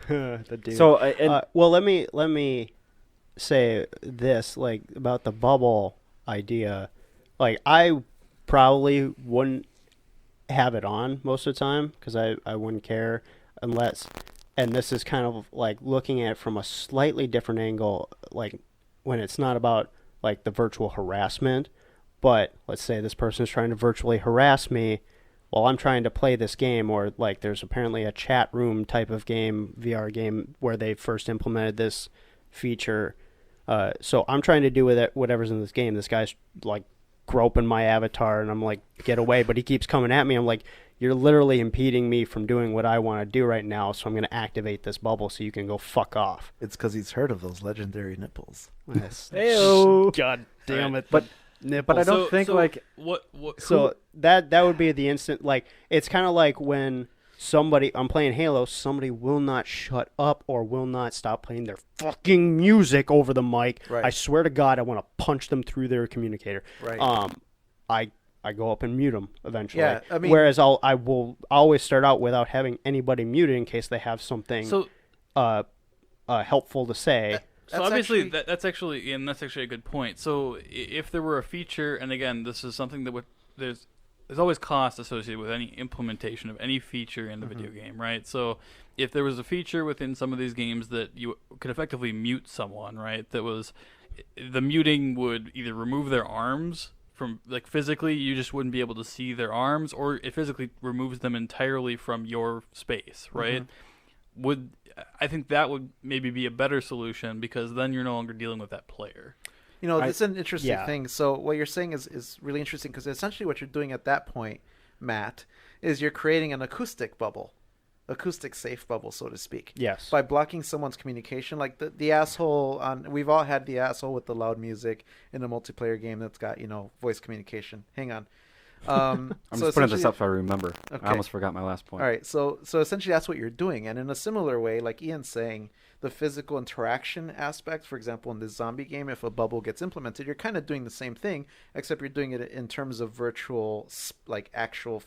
the dude. So well, let me say this, like about the bubble idea. Like I probably wouldn't have it on most of the time because I wouldn't care unless. And this is kind of like looking at it from a slightly different angle, like when it's not about like the virtual harassment, but let's say this person is trying to virtually harass me while I'm trying to play this game, or like there's apparently a chat room type of game, VR game, where they first implemented this feature. So I'm trying to do with it whatever's in this game. This guy's like groping my avatar, and I'm like, get away, but he keeps coming at me. I'm like, you're literally impeding me from doing what I want to do right now, so I'm going to activate this bubble so you can go fuck off. It's because he's heard of those legendary nipples. Heyo. God damn it. But nipples. I don't think like what So that would be the instant, like, it's kind of like when I'm playing Halo, somebody will not shut up or will not stop playing their fucking music over the mic. Right. I swear to God, I want to punch them through their communicator. Right. I go up and mute them eventually. Yeah, I mean, whereas I will always start out without having anybody muted in case they have something helpful to say. So obviously that's actually a good point. So if there were a feature, and again, this is something that there's there's always cost associated with any implementation of any feature in the video game, right? So if there was a feature within some of these games that you could effectively mute someone, right? That was the muting would either remove their arms from, like, physically you just wouldn't be able to see their arms, or it physically removes them entirely from your space, right? I think that would maybe be a better solution, because then you're no longer dealing with that player. You know, it's an interesting thing. So what you're saying is really interesting, because essentially what you're doing at that point, Matt, is you're creating an acoustic bubble. Acoustic safe bubble, so to speak. Yes. By blocking someone's communication, like the asshole on. We've all had the asshole with the loud music in a multiplayer game that's got voice communication. Hang on. I'm just putting this up so I remember. Okay. I almost forgot my last point. All right, so essentially that's what you're doing, and in a similar way, like Ian's saying, the physical interaction aspect, for example, in this zombie game, if a bubble gets implemented, you're kind of doing the same thing, except you're doing it in terms of virtual, like actual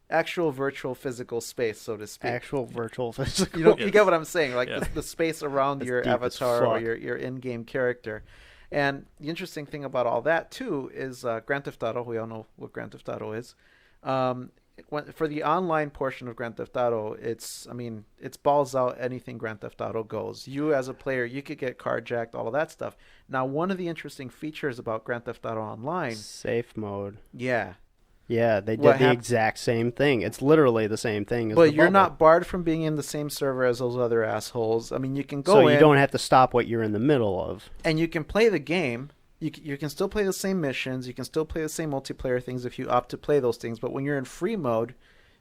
virtual physical space, so to speak. Actual virtual physical. You get what I'm saying? Like the space around your avatar or your in-game character. And the interesting thing about all that too is Grand Theft Auto. We all know what Grand Theft Auto is. For the online portion of Grand Theft Auto, it's balls out. Anything Grand Theft Auto goes. You as a player, you could get carjacked, all of that stuff. Now, one of the interesting features about Grand Theft Auto Online, safe mode. Yeah, they did the exact same thing. It's literally the same thing. But you're not barred from being in the same server as those other assholes. I mean, you can go in. So you don't have to stop what you're in the middle of. And you can play the game. You can still play the same missions. You can still play the same multiplayer things if you opt to play those things. But when you're in free mode,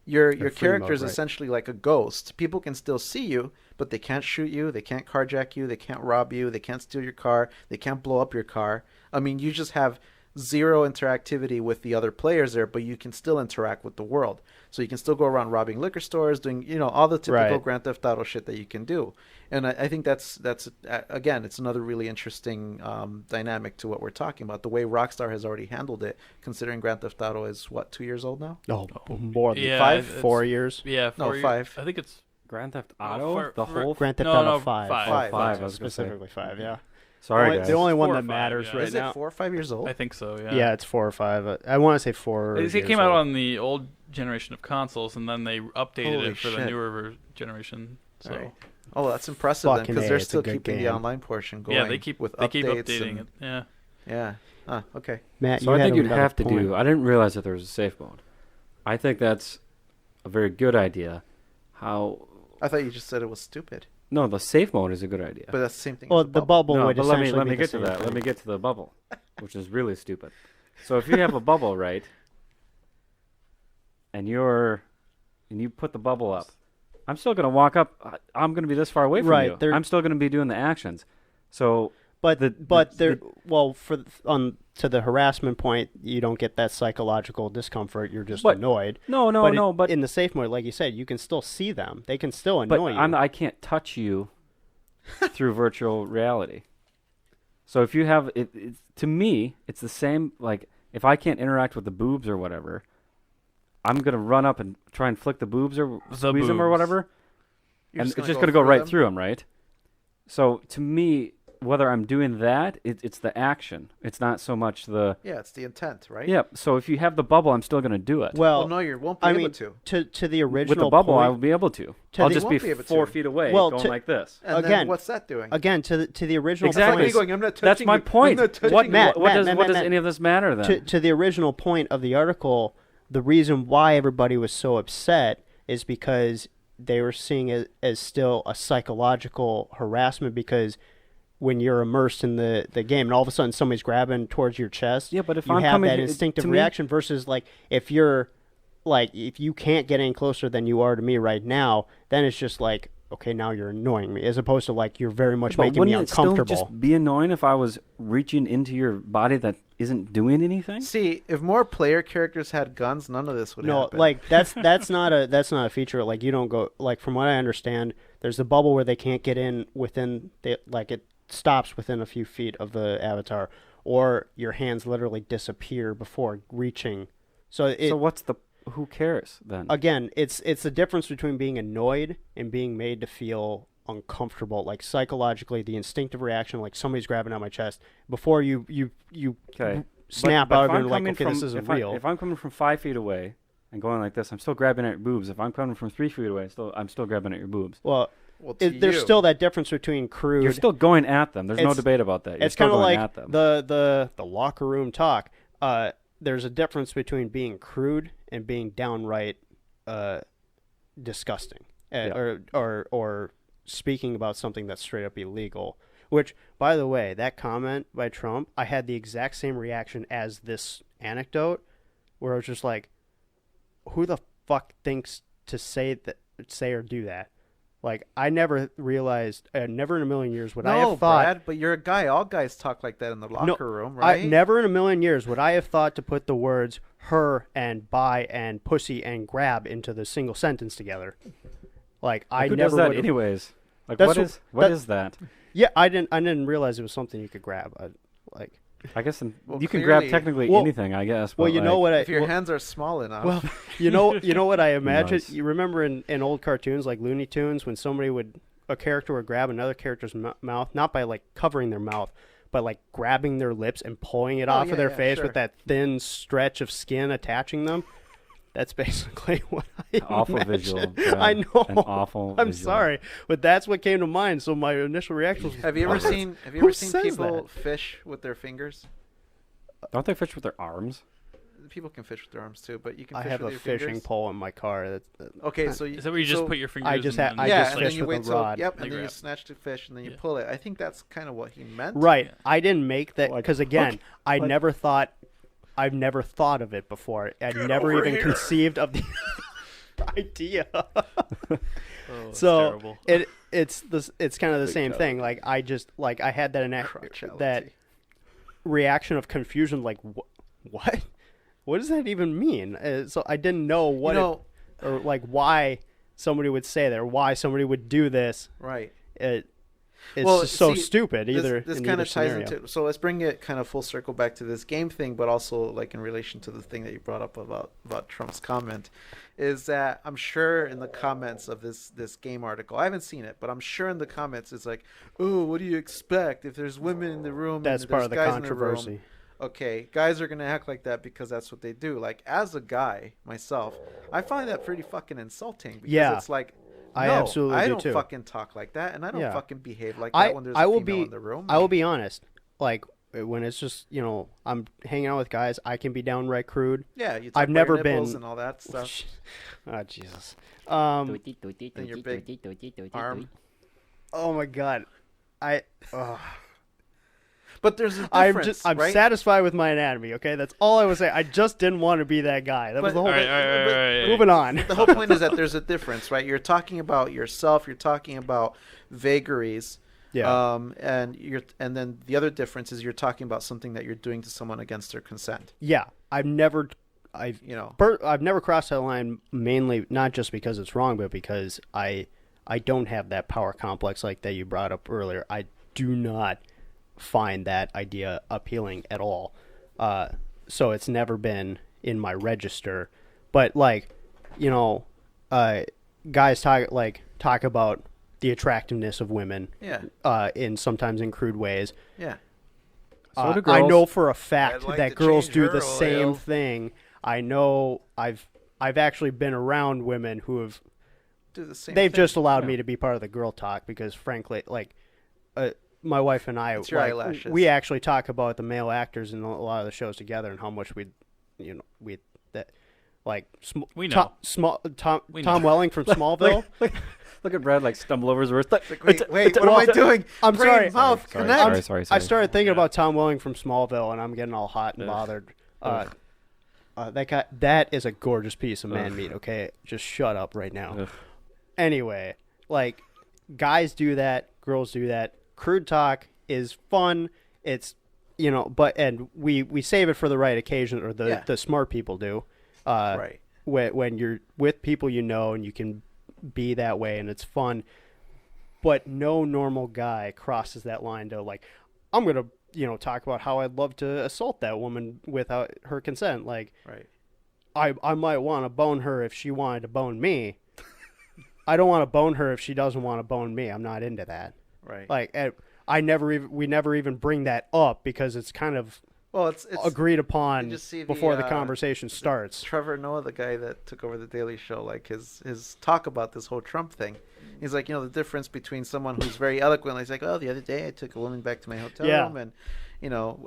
your character is essentially like a ghost. People can still see you, but they can't shoot you. They can't carjack you. They can't rob you. They can't steal your car. They can't blow up your car. I mean, you just have zero interactivity with the other players there, but you can still interact with the world. So you can still go around robbing liquor stores, doing all the typical Grand Theft Auto shit that you can do. And I think that's again, it's another really interesting dynamic to what we're talking about. The way Rockstar has already handled it, considering Grand Theft Auto is what, 2 years old now? No, more than 5, 4 years. Yeah, 5. I think it's Grand Theft Auto. The whole Grand Theft Auto 5. 5. I was specifically 5. Yeah. Sorry, guys. The only one 4 or that 5, matters right is now. Is it 4 or 5 years old? I think so. Yeah. Yeah, it's 4 or 5. I want to say 4. It came out on the old generation of consoles, and then they updated it for the newer generation. So. Right. Oh, that's impressive then, because they're still keeping the online portion going. Yeah, they keep updating it. Yeah. Yeah. Okay. Matt, so I think you'd have to do. I didn't realize that there was a safe mode. I think that's a very good idea. I thought you just said it was stupid. No, the safe mode is a good idea. But that's the same thing. Well, the bubble no, would but essentially let me get to that. Let me get to the bubble, which is really stupid. So if you have a bubble, right, and you put the bubble up, I'm still going to walk up. I'm going to be this far away from you. I'm still going to be doing the actions. So, to the harassment point, you don't get that psychological discomfort. You're just annoyed. But in the safe mode, like you said, you can still see them. They can still annoy you. I can't touch you through virtual reality. So if you have it, to me, it's the same. Like if I can't interact with the boobs or whatever, I'm gonna run up and try and flick the boobs or squeeze them or whatever, and it's just gonna go right through them, right? So to me, whether I'm doing that, it's the action. It's not so much the... Yeah, it's the intent, right? Yeah, so if you have the bubble, I'm still going to do it. Well no, you won't be able to. To the original With the bubble, point, I will be able to. I'll just be 4 feet away going like this. And then what's that doing? Again, to the original point. Going, I'm not touching That's my point. What does Matt, any of this matter then? To the original point of the article, the reason why everybody was so upset is because they were seeing it as still a psychological harassment, because when you're immersed in the game and all of a sudden somebody's grabbing towards your chest, yeah, but if you I'm have coming that instinctive reaction versus like if you can't get any closer than you are to me right now, then it's just like, okay, now you're annoying me, as opposed to like you're very much making me uncomfortable. Wouldn't it still just be annoying if I was reaching into your body that isn't doing anything? See, if more player characters had guns, none of this would happen. No, like that's not a feature. Like you don't go, like from what I understand, there's a bubble where they can't get in within it stops within a few feet of the avatar, or your hands literally disappear before reaching. So who cares then? Again, it's the difference between being annoyed and being made to feel uncomfortable, like psychologically, the instinctive reaction, like somebody's grabbing on my chest before you snap But out if of it I'm and like, coming okay, this isn't real. If I'm coming from 5 feet away and going like this, I'm still grabbing at your boobs. If I'm coming from 3 feet away, I'm still grabbing at your boobs. Well, Well, to there's you. still that difference between crude. You're still going at them. There's no It's- debate about that. You're It's still kind of going like at them. the locker room talk. There's a difference between being crude and being downright disgusting, or speaking about something that's straight up illegal. Which, by the way, that comment by Trump, I had the exact same reaction as this anecdote, where I was just like, "Who the fuck thinks to say or do that?" Like, I never realized, never in a million years would I have thought. Brad, but you're a guy. All guys talk like that in the locker No, room, right? Never in a million years would I have thought to put the words "her" and "bi" and "pussy" and "grab" into the single sentence together. Like, I who never does that would've- anyways? Like, That's what is that? Yeah, I didn't realize it was something you could grab. I guess Well, you can grab clearly- technically Well- anything. I guess. Well, but you know what? If your hands are small enough. Well, you know what I imagine. Nice. You remember in old cartoons like Looney Tunes when a character would grab another character's mouth, not by like covering their mouth, but like grabbing their lips and pulling it off of their face sure. with that thin stretch of skin attaching them. That's basically what I Awful imagine. visual. Brad. I know. An awful. I'm visual. sorry, but that's what came to mind. So my initial reaction was, have you ever "What? seen Who says people that?" fish with their fingers? Don't they fish with their arms? People can fish with their arms too, but you can I fish have with a your fishing fingers. pole in my car. Okay, so Is that where you just put your fingers? I just and ha- then- I yeah, just and then fish you with wait a till rod. yep, They and then you grab. snatch the fish and then you Yeah. pull it. I think that's kind of what he meant. Right. Yeah. I didn't make that Like, because again, like- I've never thought of it before. I'd never over even here. conceived of the idea. Oh, it's So terrible. it's kind of the same thing. Like I had that Crotchality. reaction of confusion. Like what? What does that even mean? So I didn't know what or like why somebody would say that, or why somebody would do this. Right. It's Well, just so see, stupid. Either this in kind either of ties scenario. into. So let's bring it kind of full circle back to this game thing, but also like in relation to the thing that you brought up about Trump's comment, is that I'm sure in the comments of this game article, I haven't seen it, but I'm sure in the comments it's like, oh, what do you expect if there's women in the room? That's and part of there's the guys in the room? controversy. Okay, guys are gonna act like that because that's what they do. Like as a guy myself, I find that pretty fucking insulting because Yeah. it's like. I No, absolutely I do don't too. fucking talk like that, and I don't Yeah. fucking behave like that when there's a female in the room. I will be honest. Like when it's just I'm hanging out with guys, I can be downright crude. Yeah, you talk I've about never your nipples been- and all that stuff. Oh Jesus. And your big arm. Oh my God. But there's a difference, I'm right? satisfied with my anatomy. Okay, that's all I was saying. I just didn't want to be that guy. That was the But- whole. All right. Moving on. The whole point is that there's a difference, right? You're talking about yourself. You're talking about vagaries. Yeah. And then the other difference is you're talking about something that you're doing to someone against their consent. Yeah. I've never crossed that line, mainly not just because it's wrong, but because I don't have that power complex like that you brought up earlier. I do not find that idea appealing at all. So it's never been in my register. But guys talk about the attractiveness of women. Yeah. Sometimes in crude ways. Yeah. So do I girls. know for a fact I'd like that to girls change do her the same oil. thing. I know I've actually been around women who have Do the same. they've thing. just allowed me to be part of the girl talk because frankly my wife and I It's your eyelashes. we actually talk about the male actors in a lot of the shows together and how much we We know. Tom We know. Welling from Smallville. Look at Brad stumble over his words. Like, wait, what am I doing? I'm Brain, sorry. mouth, Sorry, connect. sorry. I started thinking about Tom Welling from Smallville, and I'm getting all hot and bothered. That is a gorgeous piece of man meat. Okay, just shut up right now. Ugh. Anyway, guys do that, girls do that. Crude talk is fun. It's and we save it for the right occasion, or the smart people do. Right. When you're with people and you can be that way and it's fun. But no normal guy crosses that line to I'm gonna talk about how I'd love to assault that woman without her consent. Right. I might want to bone her if she wanted to bone me. I don't want to bone her if she doesn't want to bone me. I'm not into that. Right. We never even bring that up because it's kind of Well, it's agreed upon you just see before the conversation starts. Trevor Noah, the guy that took over the Daily Show, like his talk about this whole Trump thing. He's like, the difference between someone who's very eloquent. He's like, oh, the other day I took a woman back to my hotel room and,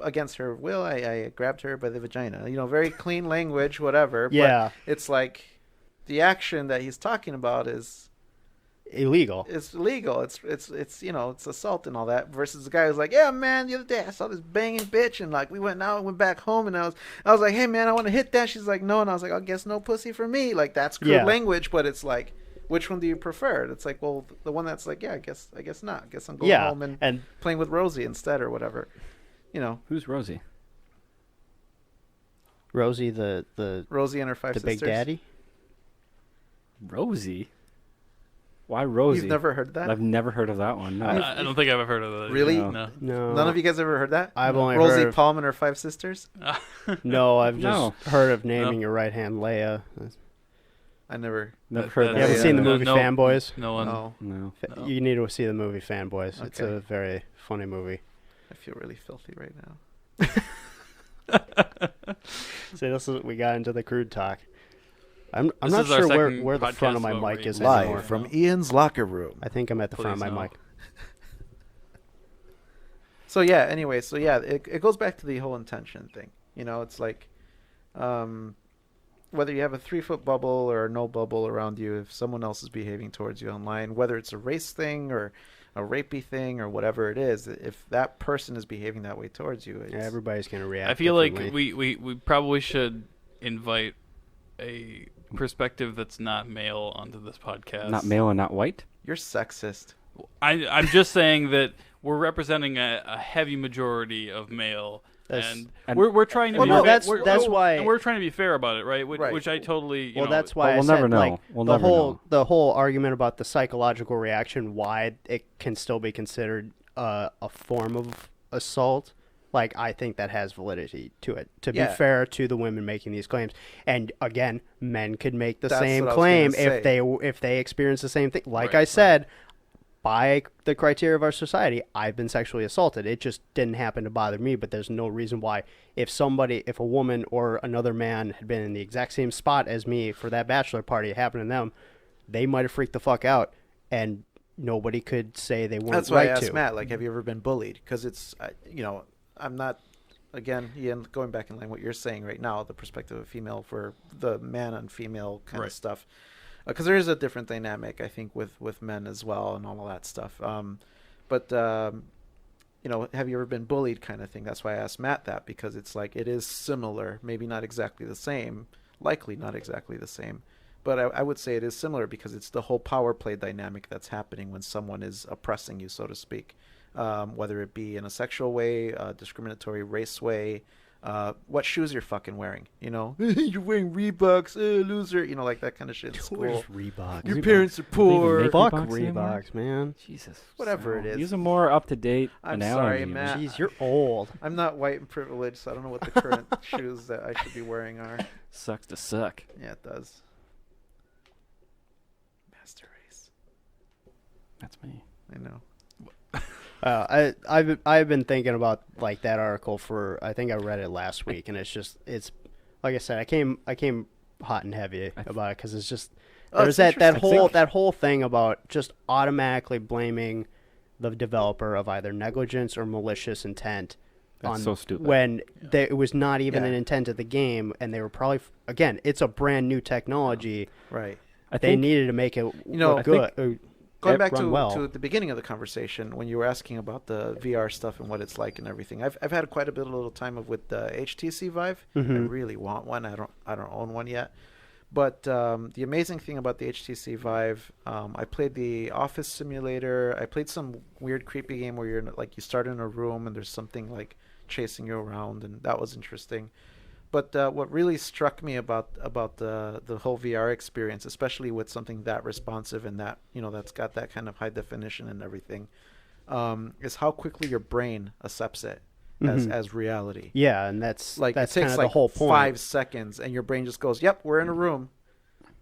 against her will, I grabbed her by the vagina. Very clean language, whatever. Yeah. But it's like the action that he's talking about is illegal. It's illegal. It's it's assault and all that. Versus the guy who's like, yeah, man, the other day I saw this banging bitch and like we went back home and I was like, hey man, I want to hit that. She's like, no, and I was like, I guess no pussy for me. Like that's crude language, but it's like, which one do you prefer? It's like, well, the one that's like, yeah, I guess not. I guess I'm going home and playing with Rosie instead or whatever. Who's Rosie? Rosie the Rosie and her 5 sisters. The big daddy. Rosie. Why Rosie? You've never heard that? I've never heard of that one. No. I don't think I've ever heard of that. Really? No. None of you guys ever heard that? I've only Rosie heard Palm and her 5 sisters? No, I've just heard of naming your right hand Leia. I never heard that. You haven't seen the movie no, Fanboys? No one. No. You need to see the movie Fanboys. Okay. It's a very funny movie. I feel really filthy right now. See, we got into the crude talk. I'm This not is our sure second where the front of my podcast mic is about anymore. Live from Ian's locker room. I think I'm at the front of my Please no. mic. So yeah, anyway, it goes back to the whole intention thing. It's like whether you have a 3-foot bubble or no bubble around you, if someone else is behaving towards you online, whether it's a race thing or a rapey thing or whatever it is, if that person is behaving that way towards you, Everybody's going to react. I feel like differently. we probably should invite a perspective that's not male onto this podcast. Not male and not white? You're sexist. I'm just saying that we're representing a heavy majority of male, and we're trying to. Well, be no, fair. that's why. And we're trying to be fair about it, right? Right. Which I totally. Well, that's why we'll I said never know. like We'll the never whole know. the whole argument about the psychological reaction, why it can still be considered a form of assault. Like, I think that has validity to it. To be fair to the women making these claims, and again, men could make the same claim if they experience the same thing. Like I said, by the criteria of our society, I've been sexually assaulted. It just didn't happen to bother me. But there's no reason why, if a woman or another man had been in the exact same spot as me for that bachelor party, it happened to them, they might have freaked the fuck out, and nobody could say they weren't. That's why right I asked to. Matt, like, have you ever been bullied? Because it's, I'm not, again, Ian, going back in line what you're saying right now, the perspective of female for the man on female kind of stuff. Because there is a different dynamic, I think, with men as well and all of that stuff. But have you ever been bullied kind of thing? That's why I asked Matt that, because it's like it is similar, maybe not exactly the same, likely not exactly the same. But I would say it is similar because it's the whole power play dynamic that's happening when someone is oppressing you, so to speak. Whether it be in a sexual way, discriminatory race way, what shoes you're fucking wearing, you're wearing Reeboks, loser, like that kind of shit in school. Where's Reebok? Your parents are poor. Fuck Reeboks anymore? Reeboks, man. Jesus. Whatever it is. Use a more up-to-date I'm analogy. sorry, Matt. Jeez, you're old. I'm not white and privileged, so I don't know what the current shoes that I should be wearing are. Sucks to suck. Yeah, it does. Master Race. That's me. I know. I've been thinking about like that article for, I think I read it last week, and it's like I said, I came hot and heavy about it because it's just there's that whole thing about just automatically blaming the developer of either negligence or malicious intent. That's so stupid. When it was not even an intent of the game, and they were probably again, it's a brand new technology. Right. They needed to make it look good. Going back to the beginning of the conversation when you were asking about the VR stuff and what it's like and everything, I've had quite a little time with the HTC Vive. Mm-hmm. I really want one. I don't own one yet. But the amazing thing about the HTC Vive, I played the Office Simulator. I played some weird, creepy game where you start in a room and there's something like chasing you around, and that was interesting. But what really struck me about the whole VR experience, especially with something that responsive and that that's got that kind of high definition and everything, is how quickly your brain accepts it as reality. Yeah, and that's like that's it takes kind of like the whole point. 5 seconds, and your brain just goes, "Yep, we're in a room."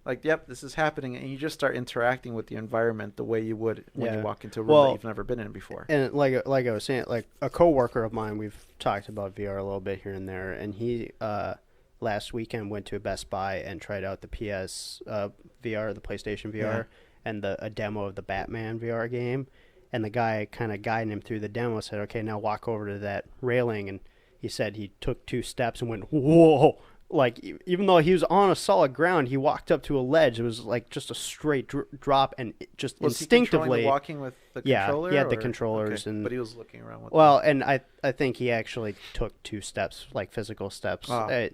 Like, yep, this is happening, and you just start interacting with the environment the way you would when you Yeah. walk into a room Well, that you've never been in before. And like I was saying, like a coworker of mine, we've talked about VR a little bit here and there, and he last weekend went to a Best Buy and tried out the PS VR, the PlayStation VR, and a demo of the Batman VR game. And the guy kind of guiding him through the demo said, "Okay, now walk over to that railing." And he said he took 2 steps and went, "Whoa!" Like even though he was on a solid ground, he walked up to a ledge. It was like just a straight drop, and just Was he controlling instinctively the walking with the Yeah, controller? he had the or- controllers okay. and- But he was looking around with Well, and I think he actually took 2 steps, like physical steps. Ah.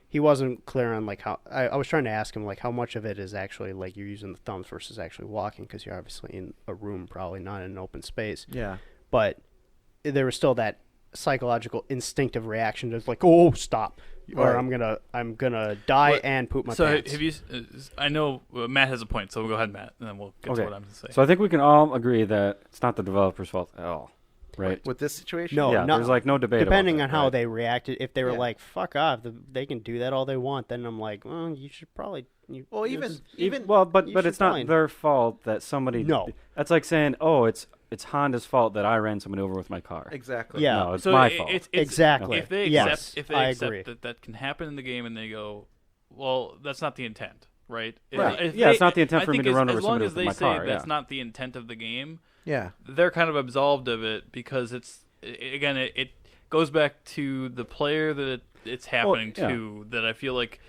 He wasn't clear on like how. I was trying to ask him like how much of it is actually like you're using the thumbs versus actually walking, because you're obviously in a room, probably not in an open space. Yeah. But there was still that psychological instinctive reaction to like, oh, stop, or Right. I'm gonna die What- and poop my So pants. have you? I know Matt has a point, so we'll go ahead, Matt, and then we'll get Okay. to what I'm going to say. So I think we can all agree that it's not the developer's fault at all, right? With this situation? No, yeah, no. there's like no debate Depending about on that, how right? they reacted, if they were Yeah. like "fuck off," they can do that all they want. Then I'm like, well, you should probably. Well, even well, but you but should it's not find- their fault that somebody. No. That's like saying, oh, it's Honda's fault that I ran somebody over with my car. exactly. Yeah. No, it's so my it- fault. It's, Exactly. If they Yes, accept, if they I accept agree. that can happen in the game, and they go, well, that's not the intent, right? Right. If Yeah, it's not the intent I for me think to run as over long somebody as with they my say car, that's yeah. not the intent of the game, Yeah. they're kind of absolved of it, because again it goes back to the player that it's happening yeah. to. That I feel like,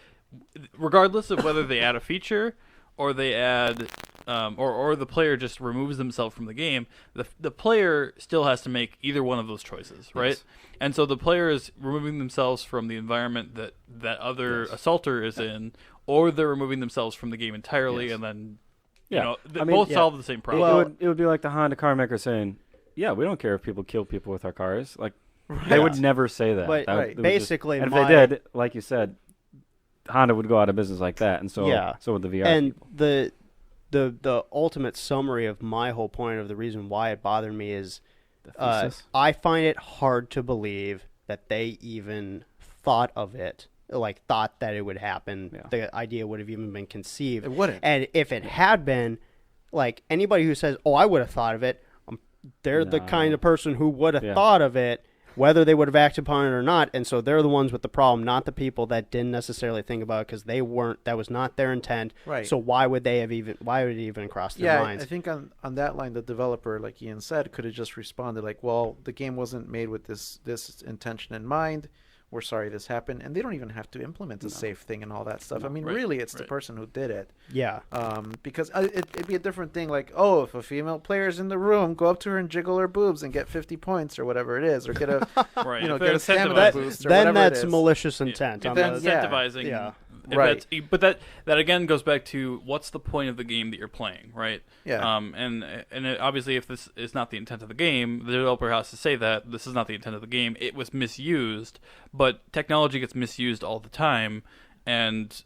regardless of whether they add a feature or they add or the player just removes themselves from the game, the player still has to make either one of those choices, right? Yes. And so the player is removing themselves from the environment that other assaulter is in, or they're removing themselves from the game entirely, Yes. and then Yeah. you know I mean, both yeah. solve the same It, problem. it would be like the Honda car maker saying, "Yeah, we don't care if people kill people with our cars." Like Right. they would never say that. But That would- right. it would Basically, and if my- they did, like you said, Honda would go out of business like that, and so Yeah. so would the VR. And people. the ultimate summary of my whole point of the reason why it bothered me is The thesis. I find it hard to believe that they even thought of it, like thought that it would happen. Yeah. The idea would have even been conceived. It wouldn't. And if it had been, like anybody who says, "Oh, I would have thought of it," they're the No. kind of person who would have Yeah. thought of it, whether they would have acted upon it or not. And so they're the ones with the problem, not the people that didn't necessarily think about it because they weren't. That was not their intent. Right. So why would they have even? Why would it even cross their Yeah, minds? I think on that line, the developer, like Ian said, could have just responded like, "Well, the game wasn't made with this intention in mind. We're sorry this happened," and they don't even have to implement a safe thing and all that stuff. I mean, Right, really, it's the right. person who did it. Yeah. Because it'd be a different thing, like, oh, if a female player's in the room, go up to her and jiggle her boobs and get 50 points or whatever it is, or get a Right. you know If get a they're stamina incentivizing- boost or Then whatever it that's is. malicious intent. If on that's the- yeah. incentivizing, Yeah. if Right. that's- But that again goes back to what's the point of the game that you're playing, right? Yeah. Obviously, if this is not the intent of the game, the developer has to say that this is not the intent of the game. It was misused, but technology gets misused all the time, and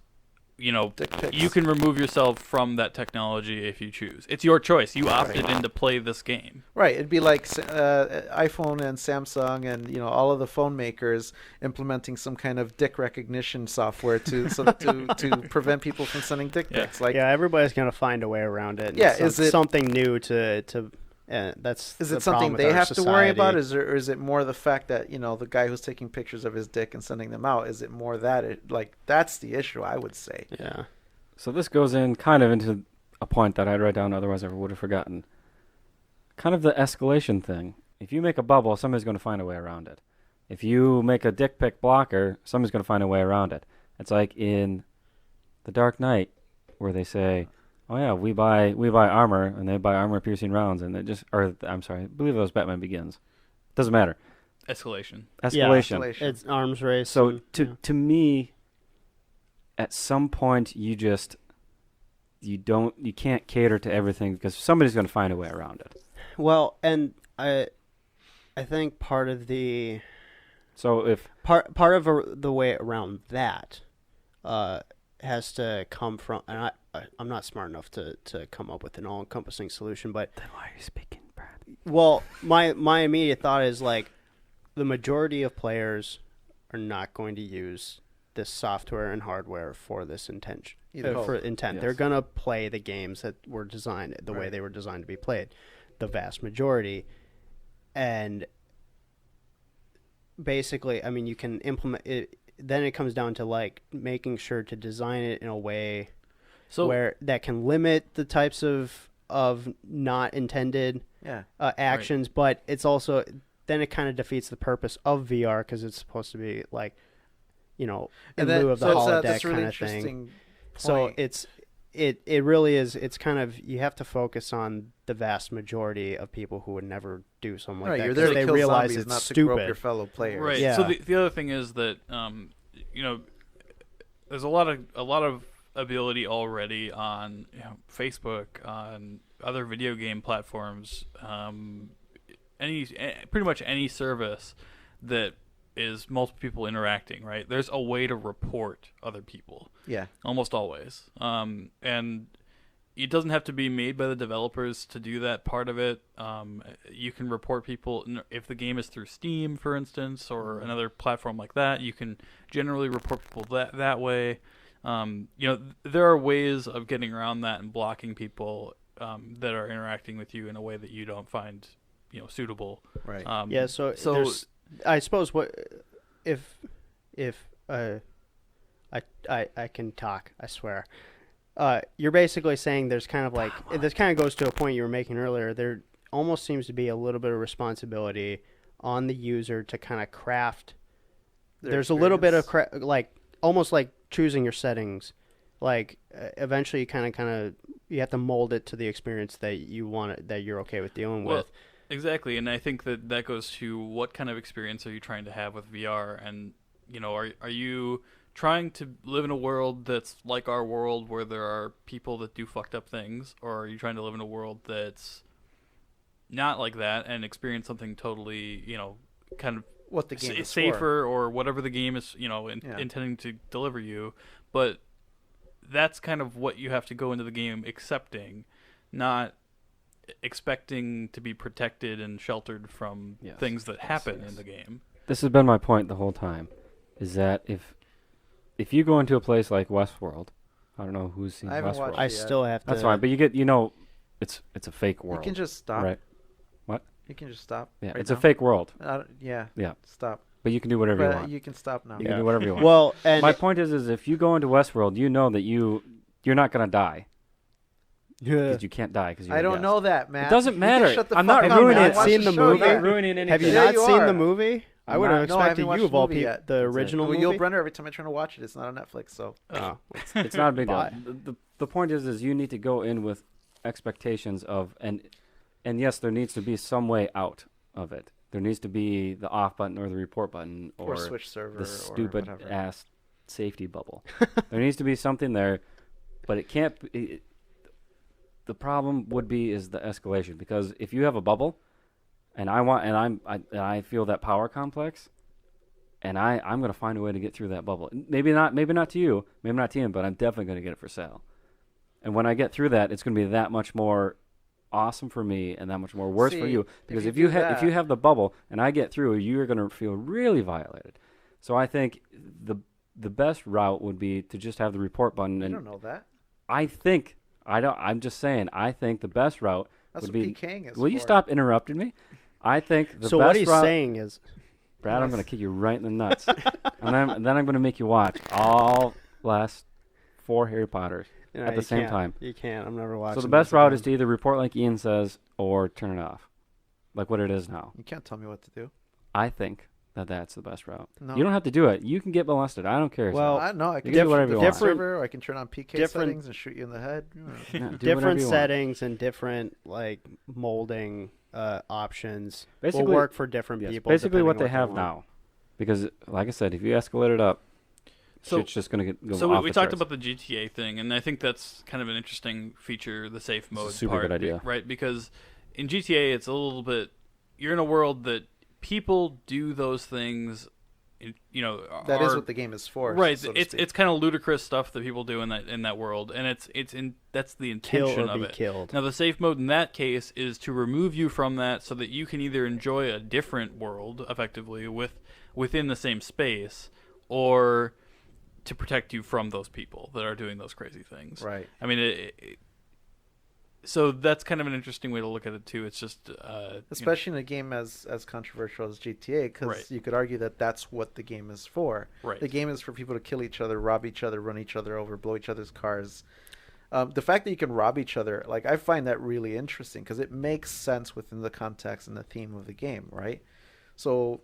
you know Dick pics. you can remove yourself from that technology if you choose. It's your choice. You opted in to play this game. Right, it'd be like iPhone and Samsung and all of the phone makers implementing some kind of dick recognition software to prevent people from sending dick Yeah. pics. Like, yeah, everybody's gonna find a way around it. Yeah, It's is it- something new to? That's is the it problem something with they our have to worry about? society. Or is it more the fact that the guy who's taking pictures of his dick and sending them out? Is it more that that's the issue? I would say. Yeah. So this goes in kind of into a point that I'd write down, otherwise I would have forgotten. Kind of the escalation thing. If you make a bubble, somebody's going to find a way around it. If you make a dick pic blocker, somebody's going to find a way around it. It's like in The Dark Knight, where they say, "Oh yeah, we buy armor," and they buy armor-piercing rounds, and I'm sorry, I believe it was Batman Begins. Doesn't matter. Escalation. Escalation. Escalation. It's arms race. So and- to me, at some point you can't cater to everything because somebody's going to find a way around it. well, and I think part of the So if the way around that has to come from, and I'm not smart enough to come up with an all-encompassing solution, but then why are you speaking, Brad? well, my immediate thought is like the majority of players are not going to use this software and hardware for this You'd hope. for intent. Yes. They're gonna play the games that were designed the way Right. they were designed to be played, the vast majority, and basically, I mean, you can implement it. Then it comes down to like making sure to design it in a way So where that can limit the types of not intended Yeah. actions, but it's also then it kind of defeats the purpose of VR because it's supposed to be like, in lieu of the holodeck that's a really kind of thing. interesting So point. it really is. It's kind of you have to focus on the vast majority of people who would never do something like Right, that you're 'cause there to they kill realize zombies, it's not to grope stupid. your fellow players. right. Yeah. So the other thing is that there's a lot of ability already on Facebook, on other video game platforms, pretty much any service that is multiple people interacting. Right, there's a way to report other people. Yeah. Almost always. And it doesn't have to be made by the developers to do that part of it. You can report people if the game is through Steam, for instance, or another platform like that. You can generally report people that way. There are ways of getting around that and blocking people that are interacting with you in a way that you don't find suitable. Right. Yeah, so there's, I suppose what if I can talk, I swear. You're basically saying there's kind of like this kind of goes to a point you were making earlier. There almost seems to be a little bit of responsibility on the user to kind of craft. There's a little bit of like almost like choosing your settings. Like eventually, you you have to mold it to the experience that you want, that you're okay with dealing with. Exactly, and I think that goes to what kind of experience are you trying to have with VR, and are you trying to live in a world that's like our world where there are people that do fucked up things, or are you trying to live in a world that's not like that and experience something totally, kind of What the game is safer or whatever the game is, intending to deliver you, but that's kind of what you have to go into the game accepting, not expecting to be protected and sheltered from things that happen in the game. This has been my point the whole time, is that if you go into a place like Westworld, I don't know who's seen I haven't Westworld. watched I it yet. still have to. That's fine, but you get it's a fake world. You can just stop. Right. What? You can just stop. Yeah, right it's now. a fake world. Yeah. Yeah. Stop. But you can do whatever you But want. you can stop now. You can do whatever you want. Well, and My point is if you go into Westworld, you know that you're not going to die. Because you can't die. Cause you're I a don't guest. know that, man. It doesn't matter. Shut the I'm fuck not up, ruining man. it. Watch Seen the show, movie? yeah. Not ruining anything. have you Yeah, not you seen are. the movie? I would have No, I haven't expected watched you of the all movie people, yet. the original Well, movie. Yul Brynner, every time I try to watch it, it's not on Netflix, so. Oh, It's not a big deal. Bye. The point is you need to go in with expectations of and yes, there needs to be some way out of it. There needs to be the off button or the report button Or switch server the or stupid whatever. ass safety bubble. There needs to be something there, but it can't. The problem would be is the escalation, because if you have a bubble, and I feel that power complex, and I'm gonna find a way to get through that bubble. Maybe not to you, maybe not to him, but I'm definitely gonna get it for Sal. And when I get through that, it's gonna be that much more awesome for me and that much more worse for See, you, because if if you you do that- if you have the bubble and I get through, you're gonna feel really violated. So I think the best route would be to just have the report button. I And don't know that. I'm just saying. I think the best route That's would what be. PKing is Will you for. stop interrupting me? I think the so best what he's route. saying is, Brad, I'm going to kick you right in the nuts, and then I'm going to make you watch all last 4 Harry Potters no, at the you same can't. time. You can't. I'm never watching. So the best this route again. is to either report like Ian says or turn it off, like what it is now. You can't tell me what to do. I think that's the best route. No. You don't have to do it. You can get molested. I don't care. Well, I know. I can you can do whatever the you want. server, or I can turn on PK different- settings and shoot you in the head. Yeah, do whatever different you want. settings and different like molding options Basically- will work for different Yes, people. basically what they depending have want. now, because like I said, if you escalate it up, So- shit's just gonna go So off we the talked charts. about the GTA thing, and I think that's kind of an interesting feature, the safe mode super part, good idea. right? Because in GTA, it's a little bit, you're in a world that people do those things, That is are- what the game is for. right. so to speak. It's kind of ludicrous stuff that people do in that world, and that's the intention Kill or of be it. killed. Now, the safe mode in that case is to remove you from that, so that you can either enjoy a different world, effectively within the same space, or to protect you from those people that are doing those crazy things. Right. I mean, so that's kind of an interesting way to look at it too. It's just especially in a game as controversial as GTA, because you could argue that that's what the game is for. Right. The game is for people to kill each other, rob each other, run each other over, blow each other's cars. The fact that you can rob each other, like, I find that really interesting because it makes sense within the context and the theme of the game, right? So,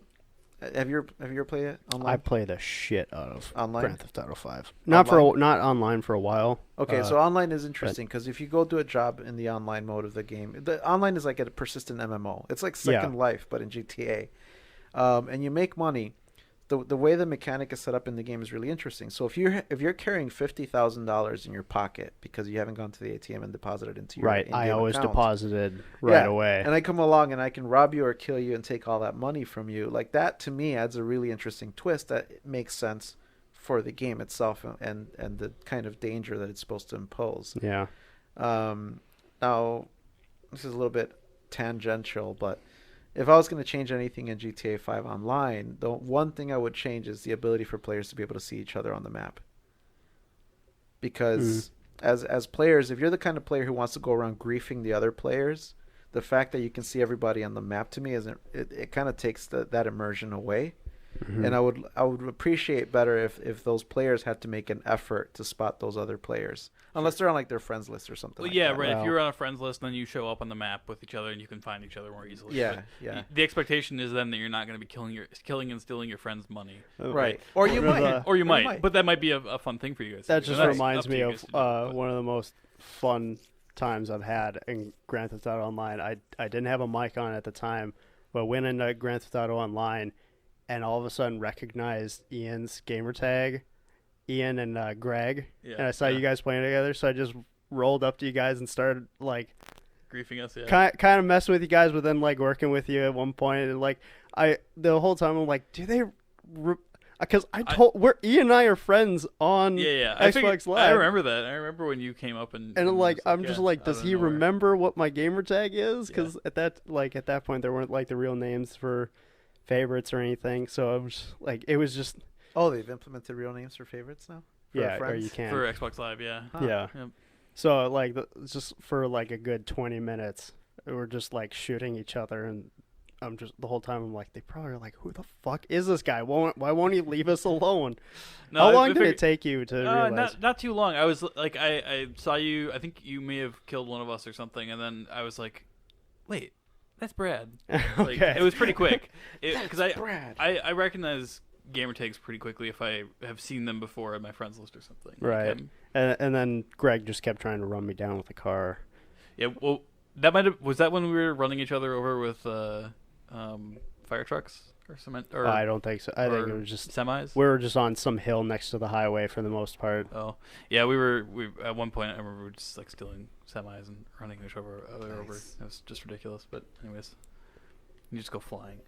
have you ever played it online? I play the shit out of Online? Grand Theft Auto 5. Not online for a while. Okay, so online is interesting because if you go do a job in the online mode of the game, the online is like a persistent MMO. It's like Second Life, but in GTA, and you make money. The way the mechanic is set up in the game is really interesting. So if you're carrying $50,000 in your pocket because you haven't gone to the ATM and deposited into your right, I always account, deposited right away, and I come along and I can rob you or kill you and take all that money from you. Like, that to me adds a really interesting twist that makes sense for the game itself and the kind of danger that it's supposed to impose. Yeah. Now, this is a little bit tangential, but if I was going to change anything in GTA 5 Online, the one thing I would change is the ability for players to be able to see each other on the map. Because as players, if you're the kind of player who wants to go around griefing the other players, the fact that you can see everybody on the map to me it kind of takes that immersion away. Mm-hmm. And I would appreciate better if those players had to make an effort to spot those other players, unless they're on like their friends list or something. Well, like yeah, that. right. If you're on a friends list, then you show up on the map with each other, and you can find each other more easily. Yeah, but yeah. The expectation is then that you're not going to be killing and stealing your friends' money. Right. Or you might. Or you might. But that might be a fun thing for you guys. That just reminds me of one one of the most fun times I've had in Grand Theft Auto Online. I didn't have a mic on at the time, but went into Grand Theft Auto Online and all of a sudden recognized Ian's gamer tag, Ian and Greg. Yeah, and I saw you guys playing together, so I just rolled up to you guys and started like griefing us. Yeah, kind of messing with you guys, but then like working with you at one point, and like the whole time I'm like, do they? Because Ian and I are friends on Xbox Live. I remember that. I remember when you came up and like I'm just like, does he remember what my gamer tag is? Because at that point there weren't like the real names for favorites or anything, so I was like, it was just. Oh, they've implemented real names for favorites now. Or you can for Xbox Live. Yeah. Huh. Yeah. Yep. So like just for like a good 20 minutes, we're just like shooting each other, and I'm just the whole time I'm like, they probably are like, who the fuck is this guy? Why won't he leave us alone? No, How long did it take you to realize? Not too long. I was like, I saw you. I think you may have killed one of us or something, and then I was like, wait, that's Brad. Like, it was pretty quick. Because I recognize gamer tags pretty quickly if I have seen them before at my friends list or something. Right. Like, and then Greg just kept trying to run me down with a car. Yeah. Well, was that when we were running each other over with fire trucks or cement? Or I don't think so. I think it was just semis. We were just on some hill next to the highway for the most part. Oh, yeah. We at one point I remember we were just like stealing semis and running each other over. It was just ridiculous. But anyways, you just go flying.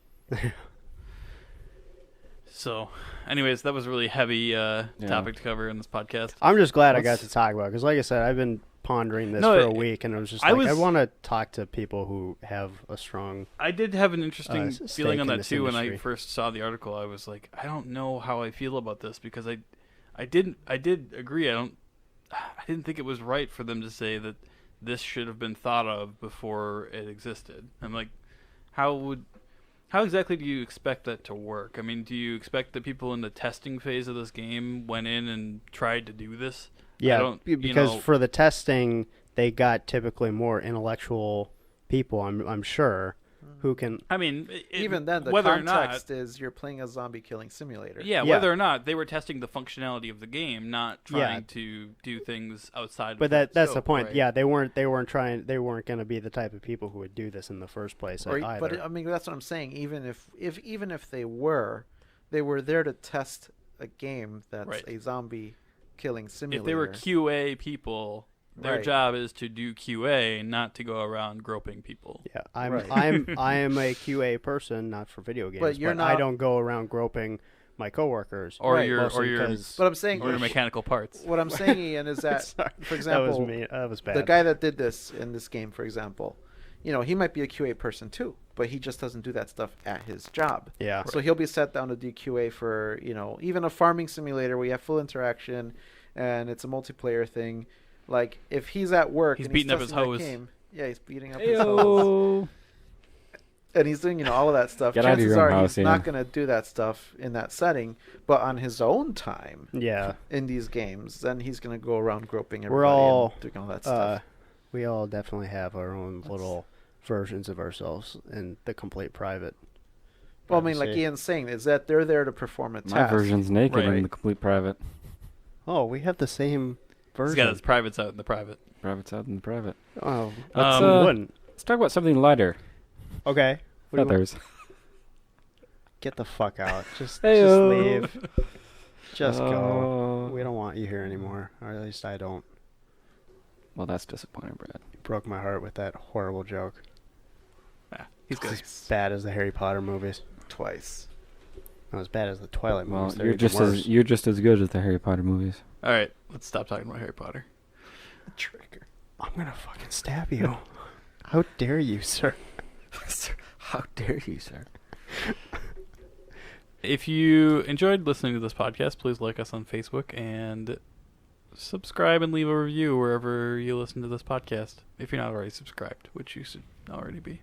So, anyways, that was a really heavy topic to cover in this podcast. I'm just glad I got to talk about it because, like I said, I've been pondering this for a week, and I was just I want to talk to people who have a strong. I did have an interesting feeling on that too. Industry. When I first saw the article, I was like, I don't know how I feel about this because I did agree. I didn't think it was right for them to say that this should have been thought of before it existed. I'm like, how exactly do you expect that to work? I mean, do you expect that people in the testing phase of this game went in and tried to do this? Yeah, because for the testing, they got typically more intellectual people, I'm sure, who can... I mean, even then, the context is you're playing a zombie killing simulator. Yeah, whether or not they were testing the functionality of the game, not trying to do things outside but of that's scope, the point. right? Yeah, they weren't going to be the type of people who would do this in the first place either. But I mean, that's what I'm saying. Even if they were there to test a game that's a zombie killing simulator. If they were QA people, their job is to do QA, not to go around groping people. Yeah, I am a QA person, not for video games. But I don't go around groping my coworkers or your but I'm saying or your mechanical parts. What I'm saying, Ian, is that for example, that was bad. The guy that did this in this game, for example, he might be a QA person too, but he just doesn't do that stuff at his job. Yeah. So he'll be set down to do QA for, even a farming simulator where you have full interaction and it's a multiplayer thing. Like, if he's at work He's and beating up he's his testing hose. that game, yeah, he's beating up his hose. Ayo. And he's doing, all of that stuff. Get out of Chances your own are house, he's not Ian. going to do that stuff in that setting, but on his own time Yeah. in these games, then he's going to go around groping We're everybody all, and doing all that stuff. we all definitely have our own little versions of ourselves in the complete private. Well, I mean, like privacy. Ian's saying, is that they're there to perform a task. My version's naked Right. in the complete private. Oh, we have the same He's version. got his privates out in the private. Private's out in the private. Oh, Let's, we wouldn't. Let's talk about something lighter. Okay. What do you want? Feathers. Get the fuck out. Just Heyo. leave. Just go. Oh. We don't want you here anymore. Or at least I don't. Well, that's disappointing, Brad. You broke my heart with that horrible joke. He's good. As bad as the Harry Potter movies. Twice. Not as bad as the Twilight Well, movies. They're you're even just worse. you're just as good as the Harry Potter movies. All right, let's stop talking about Harry Potter. Trigger. I'm gonna fucking stab you. How dare you, sir? How dare you, sir? If you enjoyed listening to this podcast, please like us on Facebook and subscribe and leave a review wherever you listen to this podcast. If you're not already subscribed, which you should already be.